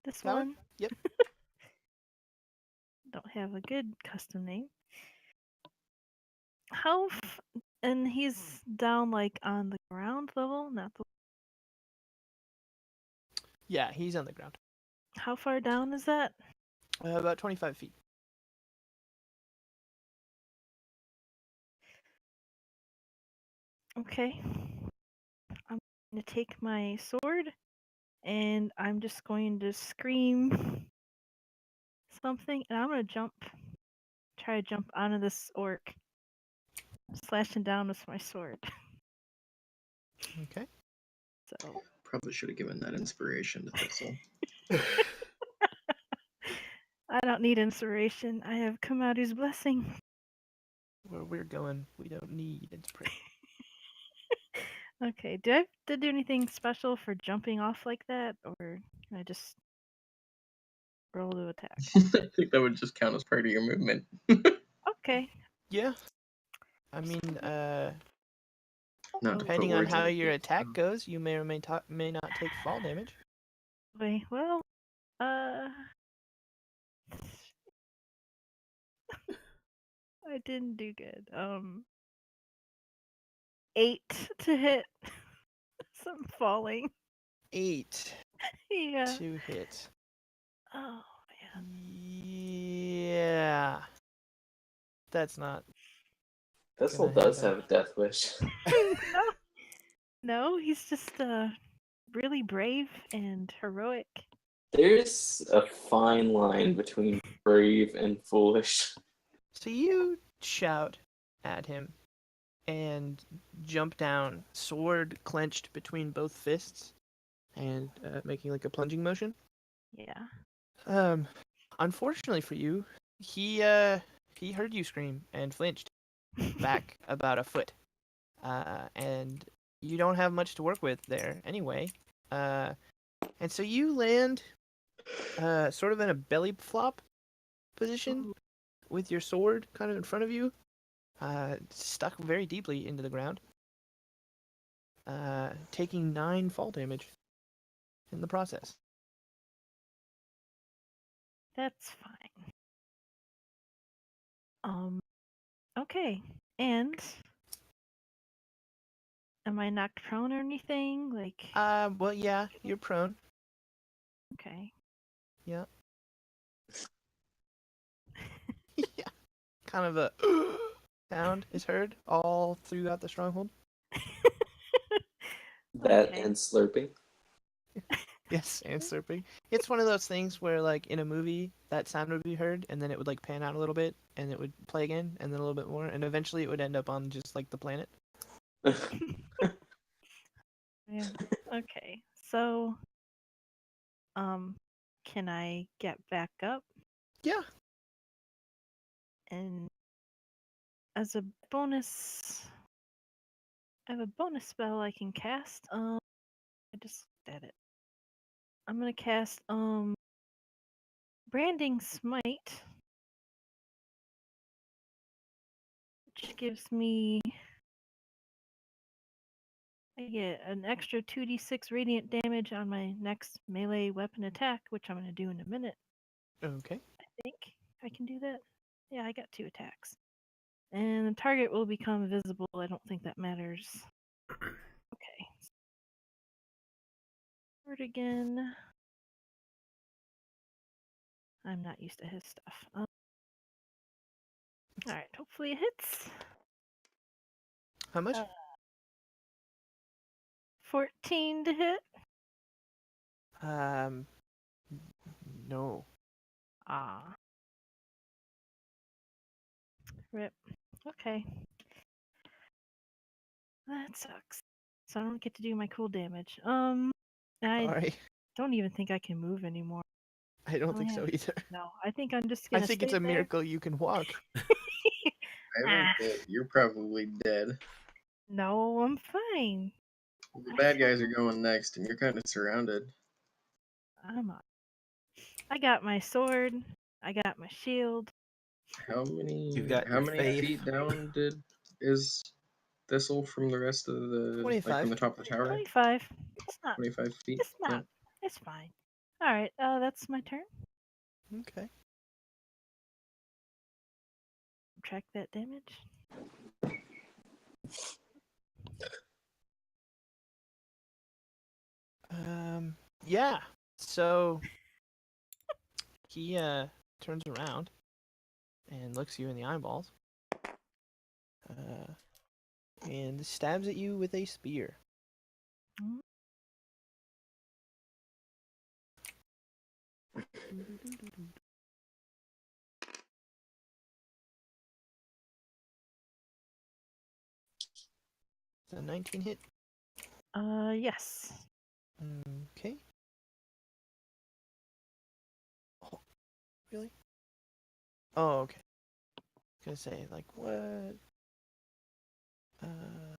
this That one? one. Yep. Don't have a good custom name. How? And he's down like on the ground level, not the. Yeah, he's on the ground. How far down is that? About 25 feet. Okay. I'm going to take my sword and I'm just going to scream something and I'm going to try to jump onto this orc. Slashing down with my sword. Okay. So. Probably should have given that inspiration to Thistle. I don't need inspiration. I have Kamaudu's blessing. Where we're going, we don't need inspiration. Okay, do I have to do anything special for jumping off like that, or can I just roll to attack? I think that would just count as part of your movement. Okay. Yeah. I mean, Not to put depending on words in how your your mouth. attack goes, you may or may not take fall damage. Wait, well, I didn't do good. 8 to hit. So I'm falling. 8 Yeah. to hit. Oh man. Yeah. That's not. Thistle Gonna does happen. have a death wish. No, he's just really brave and heroic. There's a fine line between brave and foolish. So you shout at him and jump down, sword clenched between both fists, and making like a plunging motion. Yeah. Unfortunately for you, he heard you scream and flinched back about a foot, and you don't have much to work with there anyway. And so you land sort of in a belly flop position with your sword kind of in front of you, stuck very deeply into the ground, taking 9 fall damage in the process. That's fine. Okay. And am I knocked prone or anything? Like, Well, yeah, you're prone. okay. Yeah. Yeah. Kind of a sound is heard all throughout the stronghold. That Okay. and slurping. Yes, and slurping. It's one of those things where, like, in a movie, that sound would be heard, and then it would, like, pan out a little bit, and it would play again, and then a little bit more, and eventually it would end up on just, like, the planet. Yeah. Okay. So, can I get back up? Yeah. And as a bonus, I have a bonus spell I can cast. I just looked at it. I'm gonna cast Branding Smite, which gives me, I get an extra 2d6 radiant damage on my next melee weapon attack, which I'm gonna do in a minute. Okay. I think I can do that. Yeah, I got 2 attacks. And the target will become visible. I don't think that matters. Okay. Sword again. I'm not used to his stuff. Alright, hopefully it hits. How much? 14 to hit. No. Ah. Rip. Okay. That sucks. So I don't get to do my cool damage. I Sorry. don't even think I can move anymore. I don't Oh, think yeah. so either. No, I think I'm just I gonna think stay it's a there. miracle you can walk. I think that you're probably dead. No, I'm fine. The bad guys are going next, and you're kind of surrounded. I'm on. I got my sword. I got my shield. How many? You've got How your many faith. feet down is Thistle from the rest of the 25. from the top of the tower? 25. It's not. 25 feet. It's not. It's fine. All right. That's my turn. Okay. Track that damage. Yeah. So he turns around and looks you in the eyeballs. And stabs at you with a spear. Mm. Is that 19 hit? Yes. Okay. Oh, really? Oh, okay. I was gonna say, like, what? Oh.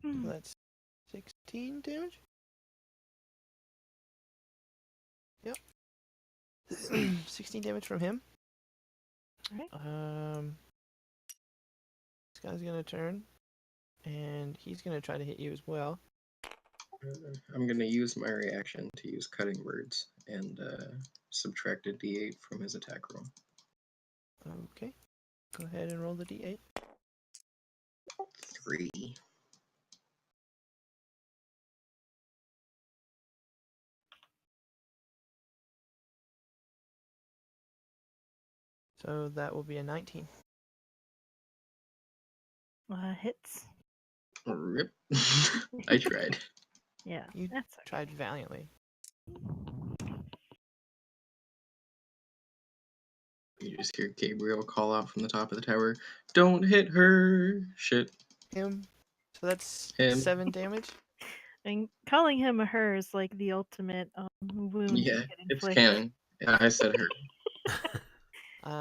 Hmm. So that's 16 damage? Yep. 16 damage from him. Alright. This guy's gonna turn, and he's gonna try to hit you as well. I'm gonna use my reaction to use cutting words and subtract a d8 from his attack roll. Okay. Go ahead and roll the d8. 3. So that will be a 19. Hits. Rip. I tried. Yeah. You That's okay. tried valiantly. You just hear Gabriel call out from the top of the tower, "Don't hit her!" Shit. Him. So that's Him. 7 damage. And calling him a her is like the ultimate wound Yeah, you could it's inflict. canon. Yeah, I said her.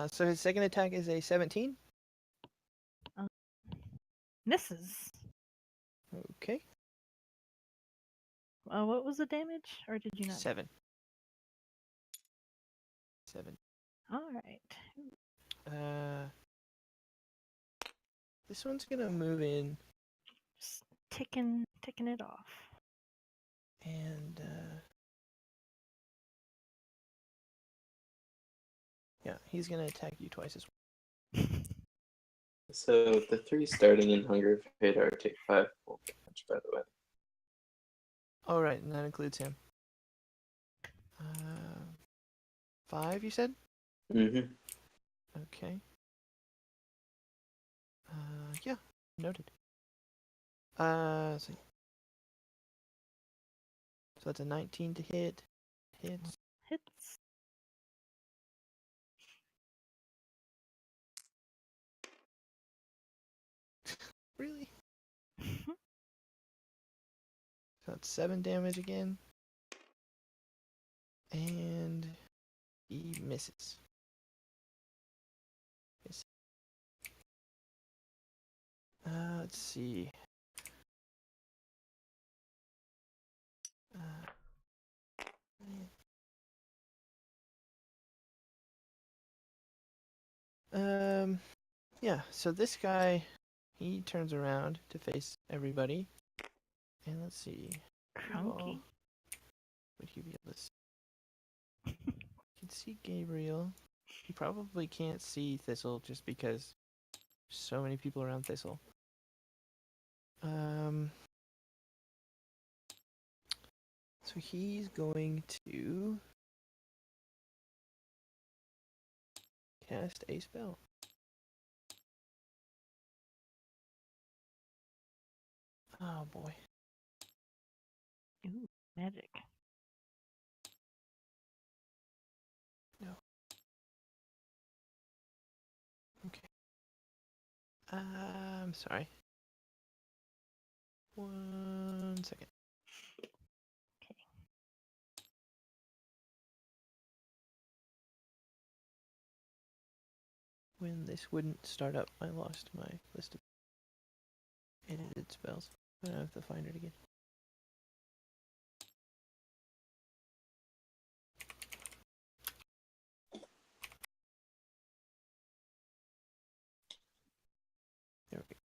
So his second attack is a 17. Misses. Okay. What was the damage? Or did you not? 7. 7. Alright. This one's gonna move in Just ticking it off. and yeah, he's gonna attack you twice as well. So the 3 starting in Hunger of Hadar take 5 full damage, by the way. All right, and that includes him. 5, you said? Mm-hmm. Okay. Yeah, noted. Let's see. So that's a 19 to hit. Hits. Hits. Really? So that's 7 damage again. And he misses. Let's see. Yeah, so this guy, he turns around to face everybody. And let's see. who all Crunky. Would he be able to see? You can see Gabriel. He probably can't see Thistle just because there's so many people around Thistle. So he's going to cast a spell. Oh boy. Ooh, magic. No. Okay. I'm sorry. 1 second. Okay. When this wouldn't start up, I lost my list of edited spells. I have to find it again. There we go.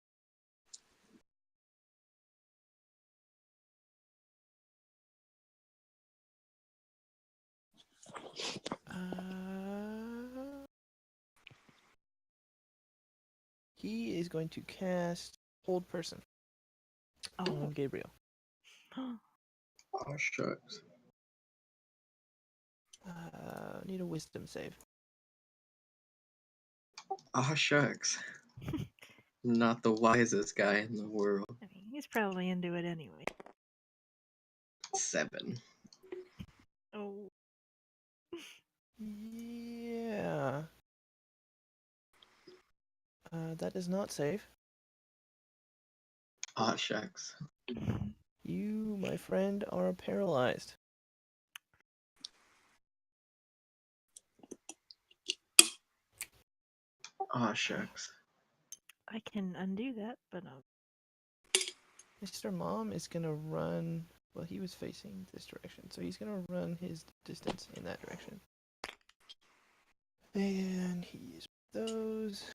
He is going to cast Hold Person on Gabriel. Oh, shucks. Need a Wisdom save. Ah, shucks. Not the wisest guy in the world. I mean, he's probably into it anyway. 7. Oh. Yeah. That is not safe. Ah, shucks. You, my friend, are paralyzed. Ah, shucks. I can undo that, but Mr. Mom is gonna run. Well, he was facing this direction, so he's gonna run his distance in that direction. And he's those.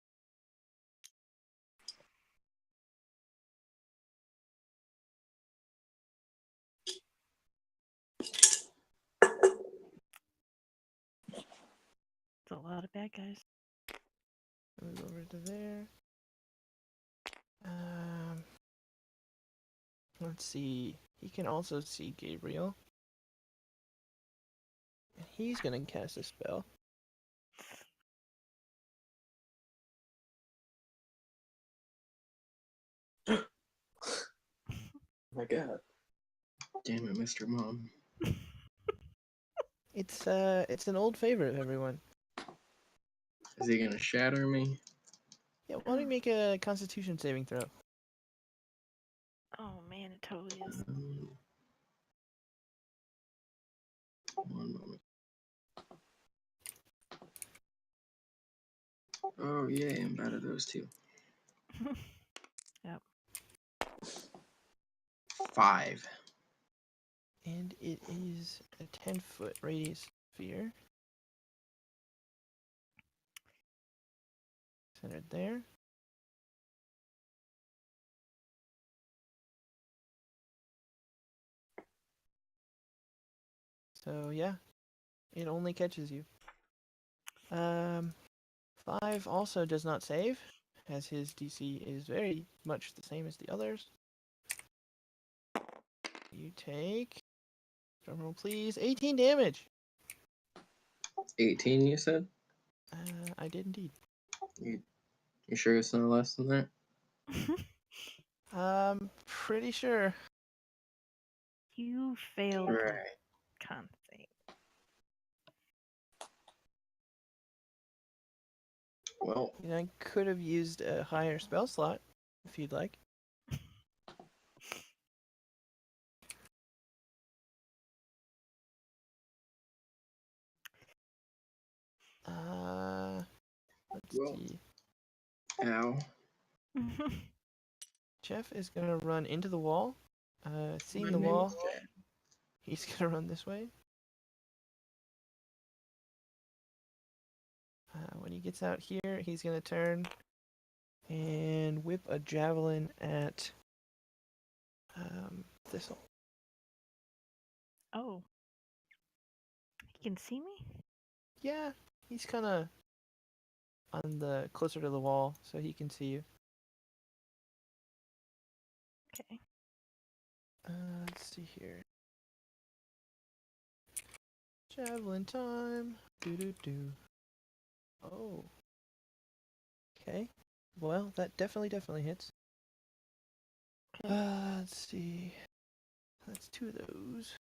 it's a lot of bad guys. Move over to there. Let's see. He can also see Gabriel. And he's gonna cast a spell. Oh my god. Damn it, Mr. Mom. It's an old favorite of everyone. Is he gonna shatter me? Yeah, why don't you make a Constitution saving throw? Oh man, it totally is. 1 moment. Oh, yay, I'm bad at those two. Yep. 5. And it is a 10-foot radius sphere. Centered there. So yeah, it only catches you. 5 also does not save, as his DC is very much the same as the others. You take, drumroll please, 18 damage. 18, you said? I did indeed. You sure it's not less than that? Pretty sure. You failed Right. con save. Well, And I could have used a higher spell slot, if you'd like. Let's Well. see. ow. Jeff is gonna run into the wall. Seeing the Run wall, instead. he's gonna run this way. When he gets out here, he's gonna turn and whip a javelin at Thistle. Oh. He can see me? Yeah, he's kind of on the closer to the wall, so he can see you. Okay. Let's see here. Javelin time. Do do do. Oh. Okay. Well, that definitely hits. Let's see. That's 2 of those.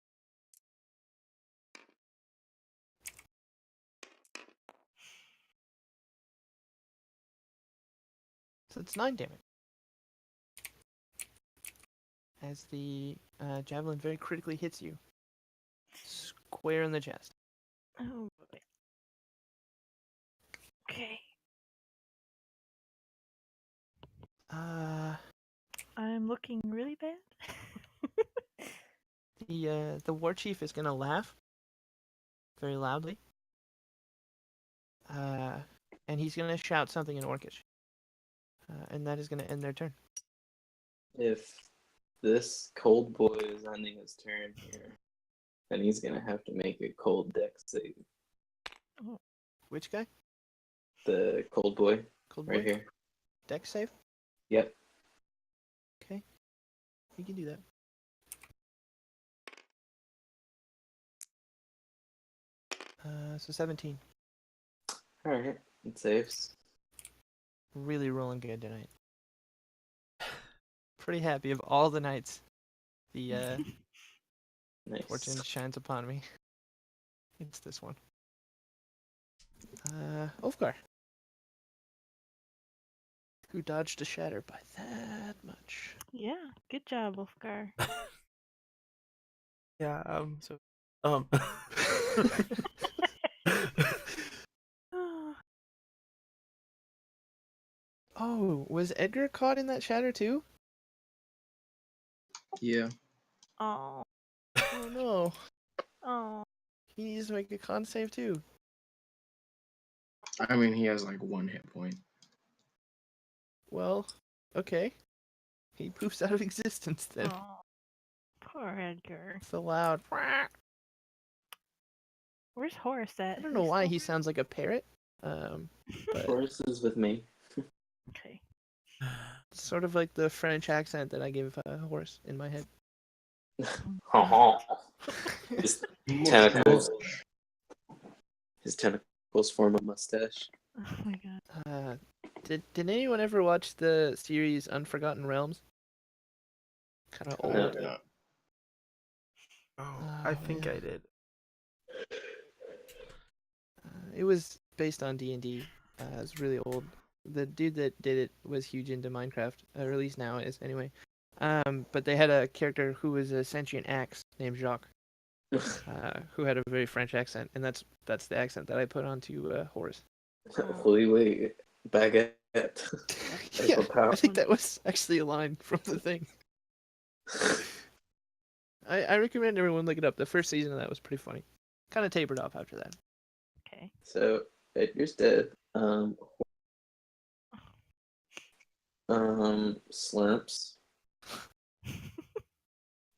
So it's 9 damage. As the javelin very critically hits you. Square in the chest. Oh boy. Okay. I'm looking really bad. The war chief is gonna laugh very loudly. And he's gonna shout something in Orcish. And that is gonna end their turn. If this cold boy is ending his turn here, then he's gonna have to make a cold dex save. Which guy? The cold boy, Cold right boy? here. Dex save? Yep. Okay. You can do that. So 17. Alright, it saves. Really rolling good tonight. Pretty happy of all the nights. The Nice. fortune shines upon me. It's this one. Ulfgar. Who dodged a shatter by that much. Yeah, good job, Wolfgar. Yeah. Oh, was Edgar caught in that shatter too? Yeah. Oh, Oh no. oh. He needs to make a con save too. I mean, he has like 1 hit point. Well, okay. He poofs out of existence then. Oh, poor Edgar. It's so loud. Where's Horace at? I don't know why he sounds like a parrot. But Force is with me. Okay. it's sort of like the French accent that I give Horse in my head. His tentacles. His tentacles form a mustache. Oh my god. Did anyone ever watch the series Unforgotten Realms? Kind of No, old. they're not. I think yeah. I did. It was based on D&D. It's really old. The dude that did it was huge into Minecraft, or at least now is anyway. But they had a character who was a sentient axe named Jacques. who had a very French accent, and that's the accent that I put onto Horace. Oui, baguette. Yeah, Power. I think that was actually a line from the thing. I recommend everyone look it up. The first season of that was pretty funny. Kind of tapered off after that. Okay. So Edgar's dead. Slumps.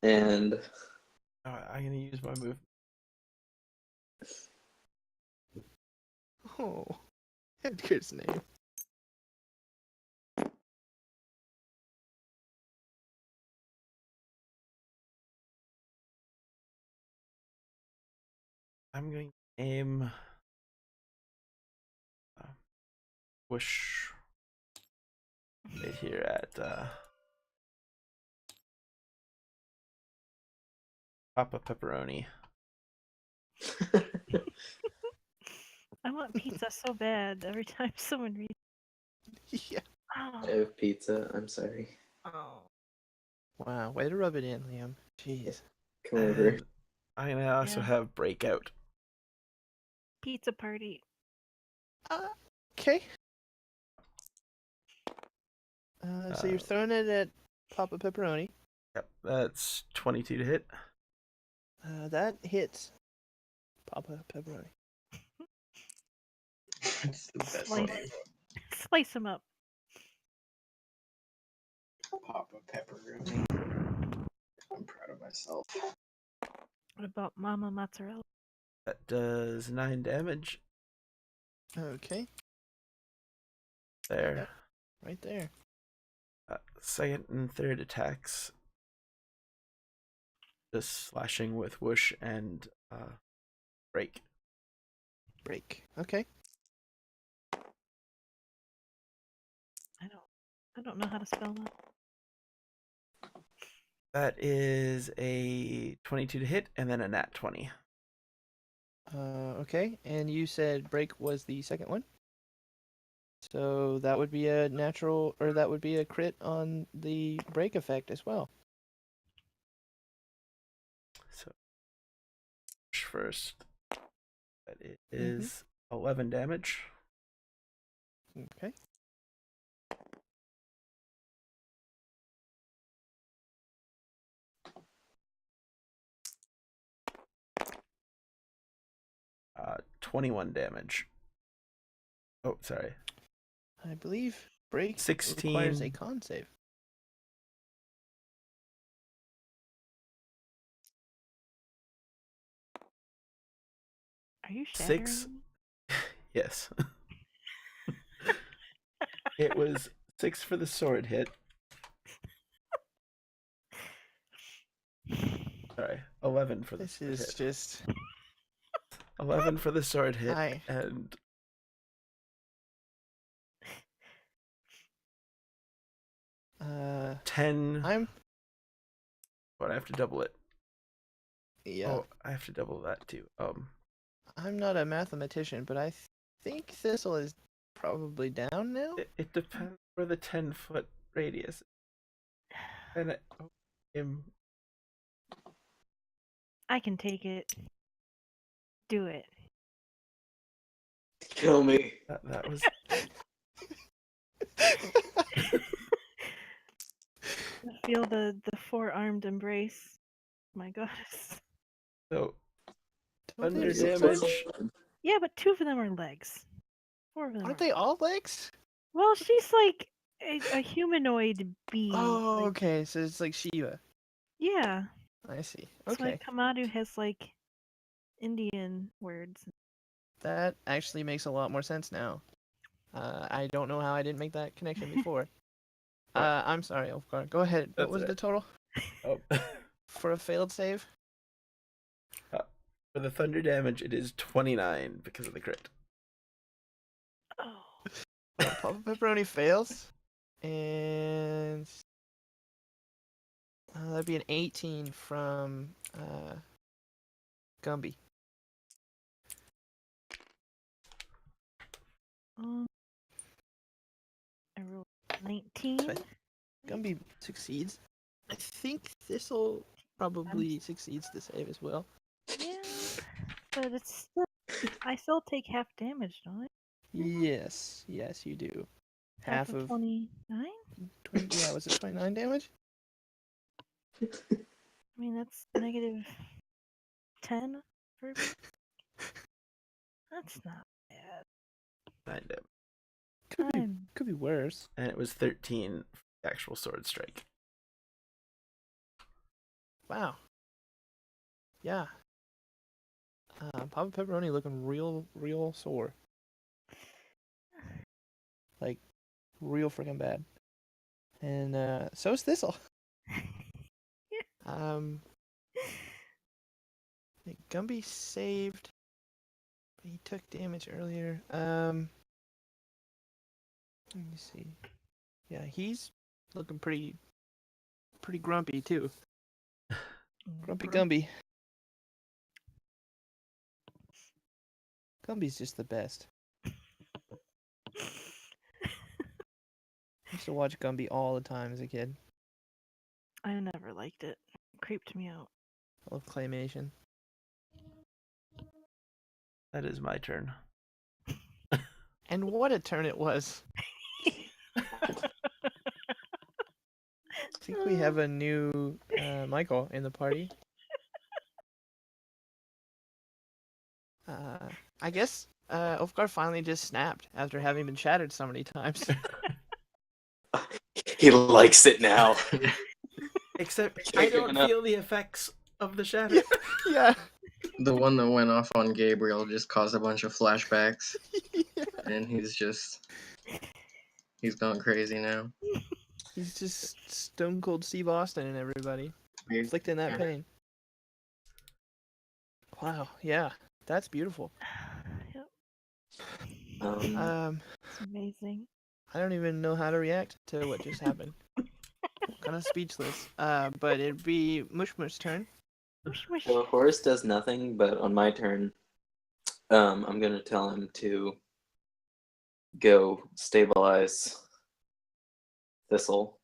And I'm gonna use my move. Oh, Edgar's name. I'm going to aim push right here at Papa Pepperoni. I want pizza so bad every time someone reads. Yeah. Oh. I have pizza. I'm sorry. Oh. Wow, way to rub it in, Liam. Jeez. Come over. And I'm gonna also Yeah. have breakout. Pizza party. Okay. So you're Uh, throwing it at Papa Pepperoni. Yep, that's 22 to hit. That hits Papa Pepperoni. It's the best Slice. name. Slice them up. Papa Pepperoni. I'm proud of myself. What about Mama Mozzarella? That does 9 damage. Okay, There. Yep. right there. Second and third attacks. Just slashing with whoosh and break. Break. Okay. I don't know how to spell that. That is a 22 to hit and then a nat 20. Okay, and you said break was the second one. So that would be a natural, or that would be a crit on the break effect as well. So first, that is 11 damage. Okay. Uh, 21 damage. Oh, sorry. I believe break 16. requires a con save. Are you shattering? 6. Yes. It was 6 for the sword hit. Sorry, 11 for the This sword is hit. just 11 for the sword hit, Hi. and 10. I'm But I have to double it. yeah. Oh, I have to double that too. I'm not a mathematician, but I think Thistle is probably down now. It depends where the 10-foot radius is. And I can take it. Do it. Kill me. that was Feel the four-armed embrace. My goddess. so Don't they thunder just- damage. Yeah, but 2 of them are legs. 4 of them Aren't are. they all legs? Well, she's like a humanoid being. Oh, like, okay. So it's like Shiva. Yeah. I see. That's why Okay. Kamadu has like Indian words. That actually makes a lot more sense now. I don't know how I didn't make that connection before. I'm sorry, Ulfgar. Go ahead. What That's was it. the total Oh. for a failed save? For the thunder damage, it is 29 because of the crit. Oh. Papa Pepperoni fails, and that'd be an 18 from Gumby. I rolled 19. Gumby succeeds. I think Thistle probably succeeds the save as well. But it's still, I still take half damage, don't I? Yes, yes, you do. Half of 29? 20. Yeah, was it 29 damage? I mean, that's negative 10 for me. That's not bad. Kind of. Could be worse. And it was 13 for the actual sword strike. Wow. Yeah. Papa Pepperoni looking real sore. Like, real freaking bad. And so is Thistle. Gumby saved. He took damage earlier. Let me see. Yeah, he's looking pretty grumpy too. Grumpy Gumby. Gumby's just the best. I used to watch Gumby all the time as a kid. I never liked it. It creeped me out. I love claymation. That is my turn. And what a turn it was. I think we have a new Michael in the party. I guess Ulfgar finally just snapped after having been shattered so many times. He likes it now. Except I don't feel the effects of the shatter. Yeah. The one that went off on Gabriel just caused a bunch of flashbacks, Yeah. and he's gone crazy now. He's just Stone Cold Steve Austin and everybody. Inflicting that pain. Wow, yeah. That's beautiful. Yep. It's amazing. I don't even know how to react to what just happened. Kind of speechless. But it'd be Mushmush's turn. Mush. So Horace does nothing, but on my turn, I'm gonna tell him to go stabilize Thistle.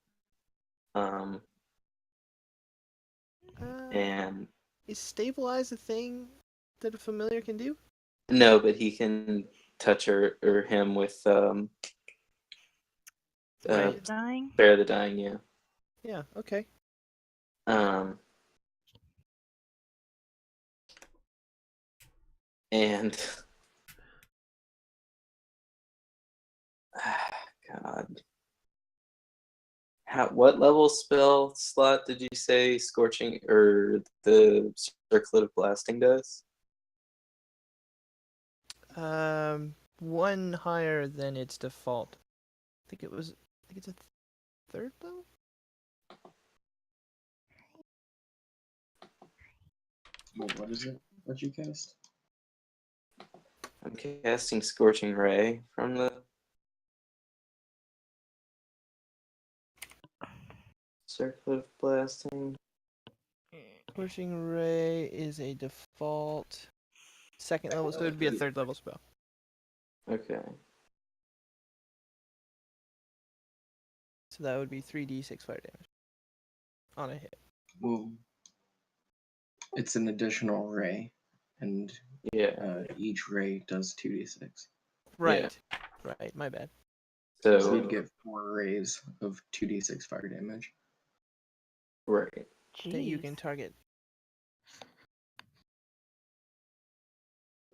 And is stabilize a thing that a familiar can do? No, but he can touch her or him with Spare the dying. Spare the dying, yeah. Yeah. Okay. And God. What level spell slot did you say Scorching or the Circlet of Blasting does? One higher than its default. I think it's a third level? What is it? What you cast? I'm casting Scorching Ray from the Circlet of Blasting. Scorching Ray is a default second level, so it would be a third level spell. Okay. So that would be 3d6 fire damage on a hit. Well, it's an additional ray, and Yeah. each ray does 2d6. Right. Yeah. Right, my bad. So you'd get 4 rays of 2d6 fire damage. Right. Jeez. That you can target.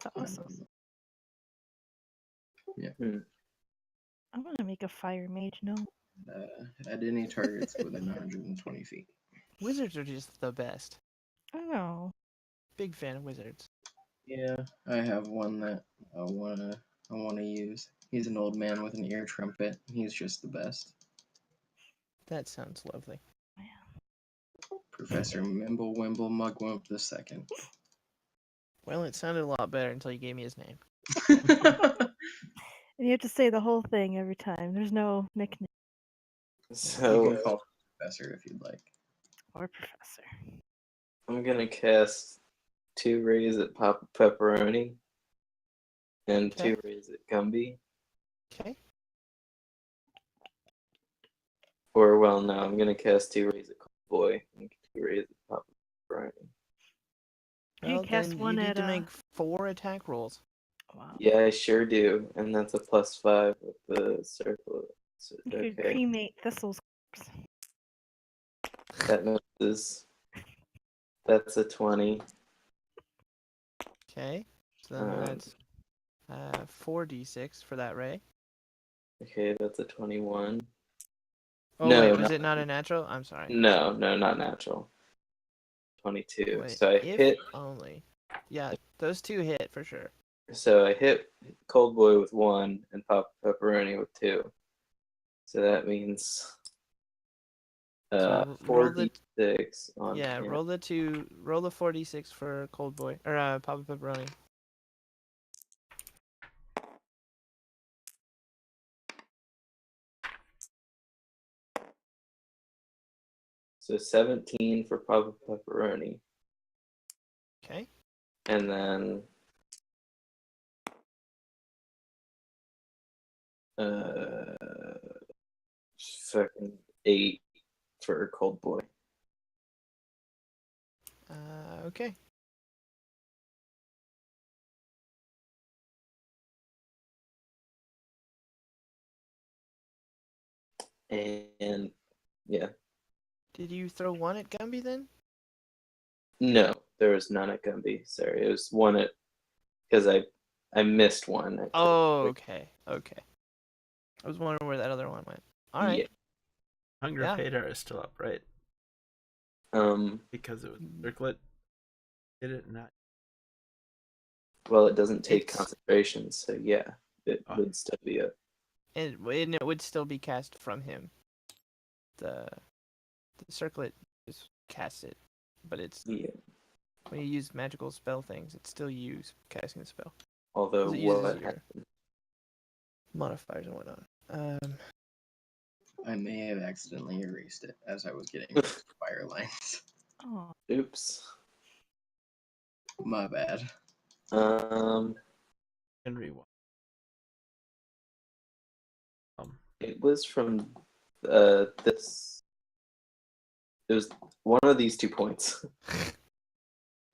That's awesome. Yeah. I'm gonna make a fire mage note. At any targets within 120 feet. Wizards are just the best. Oh. Big fan of wizards. Yeah, I have one that I wanna use. He's an old man with an ear trumpet. He's just the best. That sounds lovely. Professor Mimble Wimble Mugwump II. Well, it sounded a lot better until you gave me his name. And you have to say the whole thing every time. There's no nickname. So you can call Professor if you'd like. Or Professor. I'm gonna cast 2 rays at Papa Pepperoni and 2 rays at Gumby. Okay. Or well, no, I'm gonna cast 2 rays at Boy and 2 rays at Papa Pepperoni. You Well, cast then one you need at to make 4 attack rolls. Wow. Yeah, I sure do. And that's a +5 with the circle. So, You could okay, cremate Thistle's corpse. that misses. That's a 20. Okay. So then Um, that's 4d6 for that ray. Okay, that's a 21. Oh No, wait, was not, it not a natural? I'm sorry. no, not natural. 22. Wait, So I if hit. only. Yeah, those 2 hit for sure. So I hit Cold Boy with 1 and Papa Pepperoni with 2. So that means So roll the 4d6 on yeah, him. roll the 4d6 for Cold Boy or Papa Pepperoni. So 17 for Papa Pepperoni. Okay. And then fucking 8 for Cold Boy. Okay. And yeah. Did you throw 1 at Gumby then? No, there was none at Gumby. Sorry, it was 1 at because I missed 1 at Cold Oh, Boy. okay. Okay. I was wondering where that other one went. All Yeah. right. Hunger Yeah. Hadar is still up, right? Um. Because it was circlet. Did it not? Well, it doesn't take It's- concentration, so yeah, it Oh. would still be up. And it would still be cast from him. The circlet just casts it, but it's Yeah. when you use magical spell things, it's still you casting the spell. Although 'Cause it uses what your happened? modifiers and whatnot. I may have accidentally erased it as I was getting those fire lines. Oh, Oops. My bad. Henry one. It was from this. It was one of these 2 points.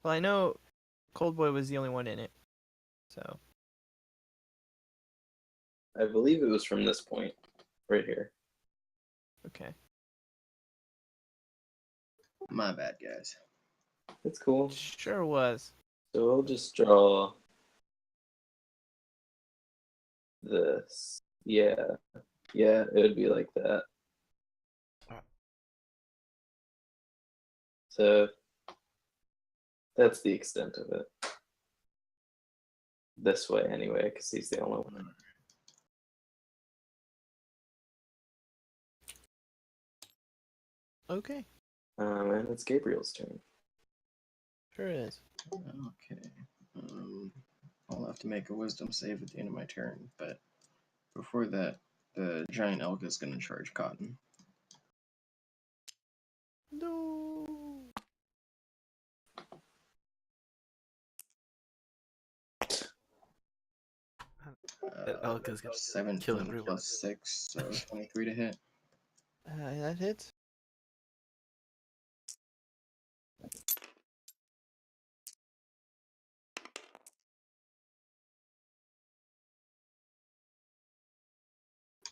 well, I know Cold Boy was the only one in it, so I believe it was from this point, right here. okay. My bad, guys. It's cool. Sure was. So I'll just draw this. Yeah, it would be like that. So that's the extent of it. This way, anyway, because he's the only one. Okay. And it's Gabriel's turn. Sure is. Okay. I'll have to make a wisdom save at the end of my turn, but before that, the giant elk is going to charge Cotton. No. That elk is gonna 17 kill everyone. plus 6, so 23 to hit. That hits.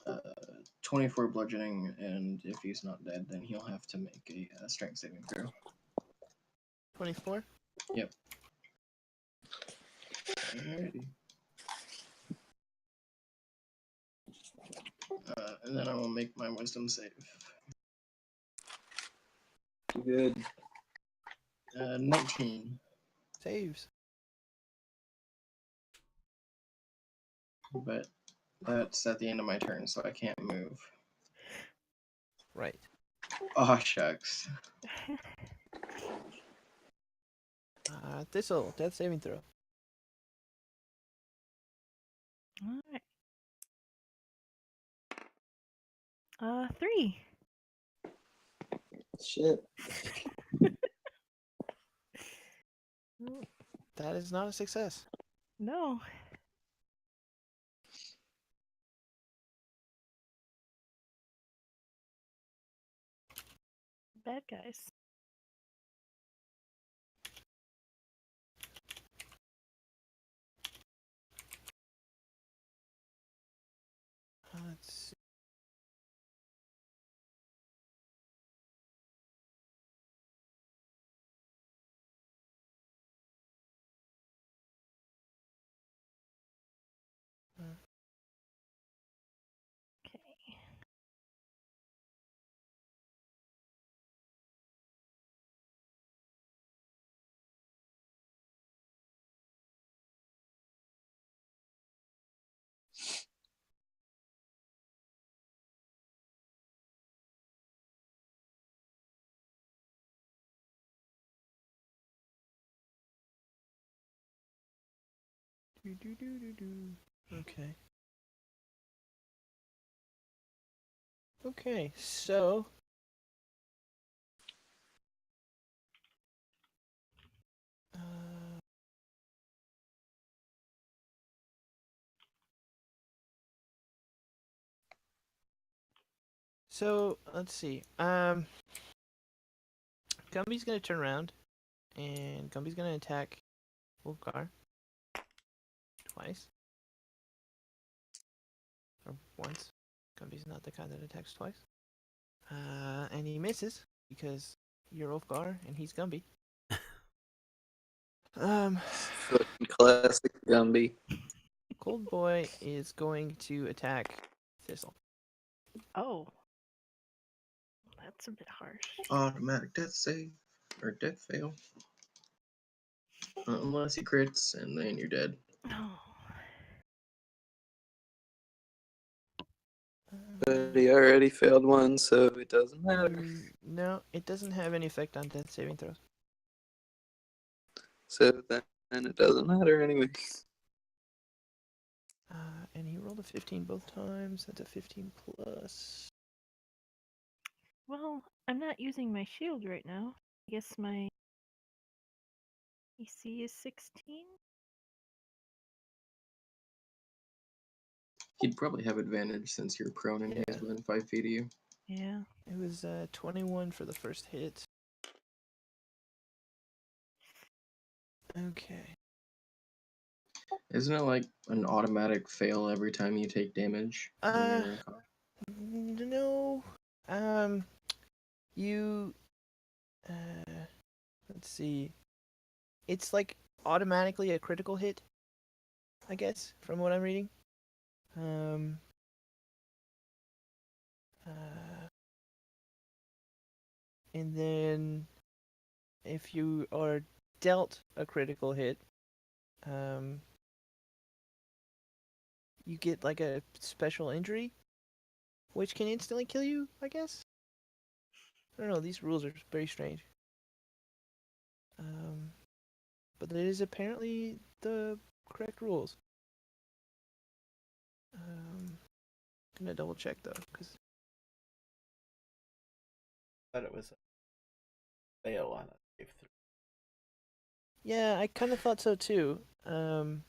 Uh, 24 bludgeoning, and if he's not dead, then he'll have to make a strength saving throw. 24. Yep. Alrighty. And then I will make my wisdom save. Too good. 19. Saves. But that's at the end of my turn, so I can't move. Right. Oh, shucks. Thistle. Death saving throw. alright. 3. Shit. That is not a success. No. Bad guys. Let's see. Okay. Okay. Okay, so so let's see. Gumby's gonna turn around, and Gumby's gonna attack Wolfgar twice or once. Gumby's not the kind that attacks twice. And he misses because you're Wolfgar and he's Gumby. Fucking classic Gumby. Cold Boy is going to attack Thistle. Oh. That's a bit harsh. Automatic death save or death fail. Unless he crits, and then you're dead. Oh. But he already failed one, so it doesn't matter. No, it doesn't have any effect on death saving throws. So then it doesn't matter anyway. And he rolled a 15 both times. That's a 15 plus. Well, I'm not using my shield right now. I guess my AC is 16? He'd probably have advantage since you're prone and Yeah. he's within 5 feet of you. Yeah. It was 21 for the first hit. Okay. Isn't it like an automatic fail every time you take damage? when you're in combat? No. You. Let's see. It's like automatically a critical hit, I guess, from what I'm reading. And then if you are dealt a critical hit, you get like a special injury, which can instantly kill you, I guess. I don't know, these rules are very strange. But it is apparently the correct rules. Gonna double check though, because I thought it was a fail on a save throw. yeah, I kind of thought so too. But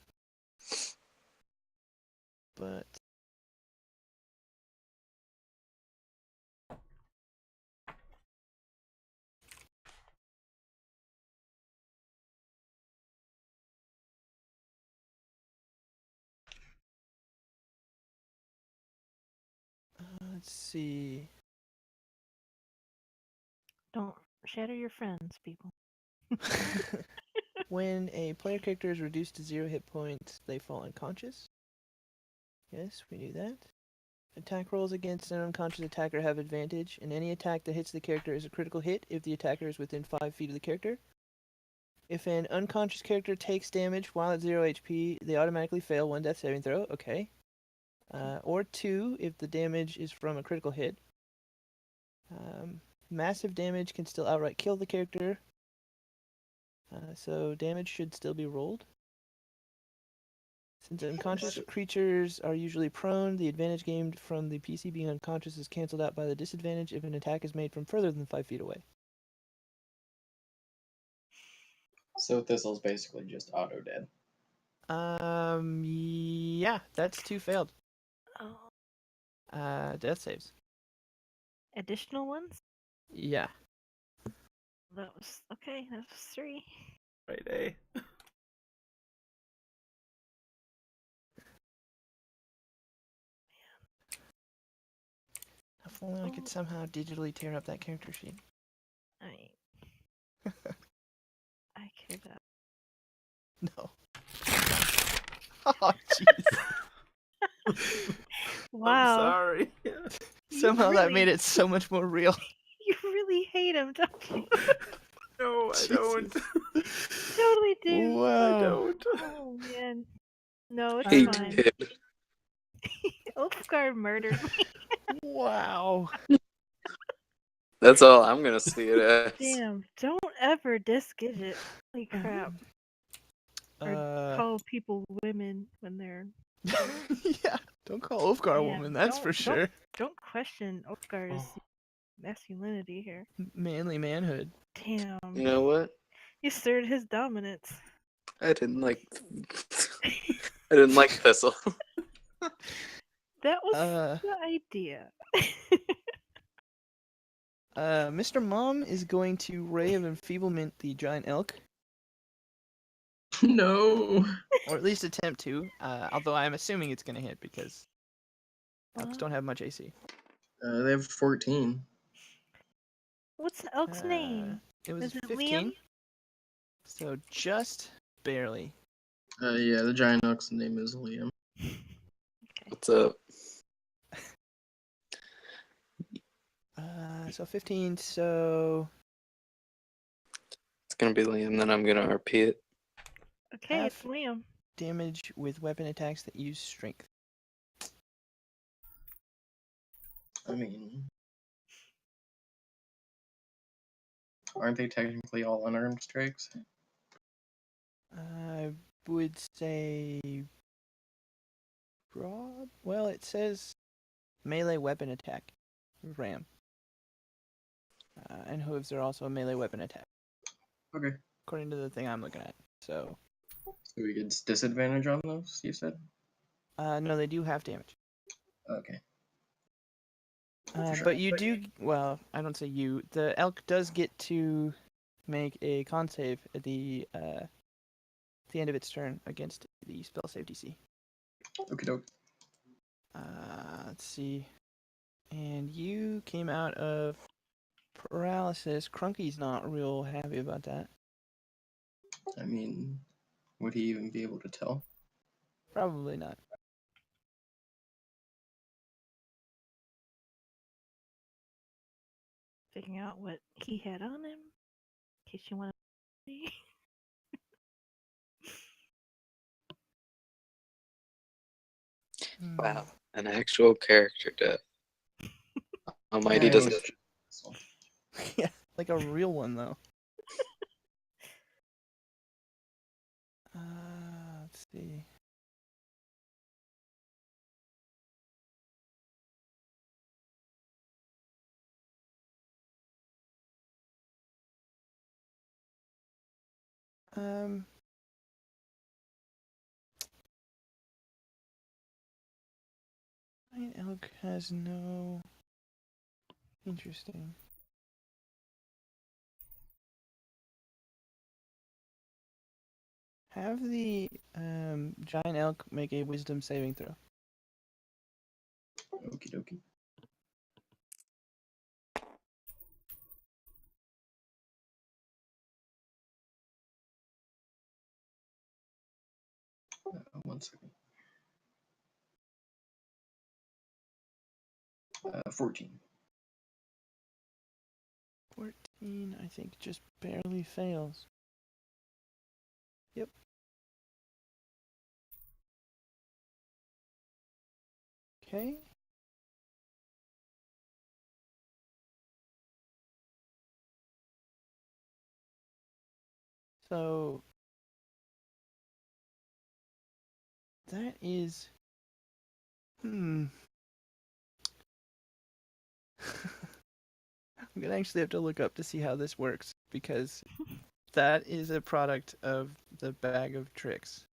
let's see. Don't shatter your friends, people. When a player character is reduced to 0 hit points, they fall unconscious. Yes, we knew that. Attack rolls against an unconscious attacker have advantage, and any attack that hits the character is a critical hit if the attacker is within 5 feet of the character. If an unconscious character takes damage while at 0 HP, they automatically fail one death saving throw. Okay. Or 2 if the damage is from a critical hit. Massive damage can still outright kill the character. So damage should still be rolled. Since unconscious creatures are usually prone, the advantage gained from the PC being unconscious is cancelled out by the disadvantage if an attack is made from further than 5 feet away. So Thistle's basically just auto dead. Yeah, that's 2 failed. Oh. Death saves. Additional ones? Yeah. That was okay. That was 3. Friday. If only I could somehow digitally tear up that character sheet. I mean, I could. No. Oh, jeez. Wow. I'm sorry. Somehow that really- made it so much more real. You really hate him, don't you? No, I don't. Totally do. Wow. I don't. Oh man. No, it's Hate fine. kid. Ulfgar murdered me. Wow. That's all I'm gonna see it as. Damn. Don't ever disc it. Holy crap. Or call people women when they're. Yeah. Don't call Ulfgar a Yeah, woman, that's for sure. Don't question Ulfgar's masculinity here. Manly manhood. Damn. You know what? He asserted his dominance. I didn't like. I didn't like Thistle. That was Uh, the idea. Mr. Mom is going to Ray of Enfeeblement the giant elk, No. or at least attempt to. Although I'm assuming it's gonna hit because elks don't have much AC. They have 14. What's the elk's name? It was Is it 15, Liam? so just barely. Yeah, the giant elk's name is Liam. What's up? So 15. So It's gonna be Liam. Then I'm gonna RP it. Okay, it's Liam. damage with weapon attacks that use strength. I mean, aren't they technically all unarmed strikes? I would say broad. Well, it says melee weapon attack, ram, and hooves are also a melee weapon attack, Okay. according to the thing I'm looking at. So, So we get disadvantage on those, you said? no, they do have damage. Okay. But you do. Well, I don't say you. The elk does get to make a con save at the end of its turn against the spell save DC. Okie doke. Let's see. And you came out of paralysis. Crunky's not real happy about that. I mean, would he even be able to tell? Probably not. Figuring out what he had on him. In case you want to see. Wow, an actual character death. Almighty Yeah, doesn't. Yeah, like a real one though. Let's see. Giant elk has no. Interesting. Have the giant elk make a wisdom saving throw. Okie dokie. One second. 14. 14, I think, just barely fails. Yep. Okay. So that is I'm gonna actually have to look up to see how this works because that is a product of the bag of tricks.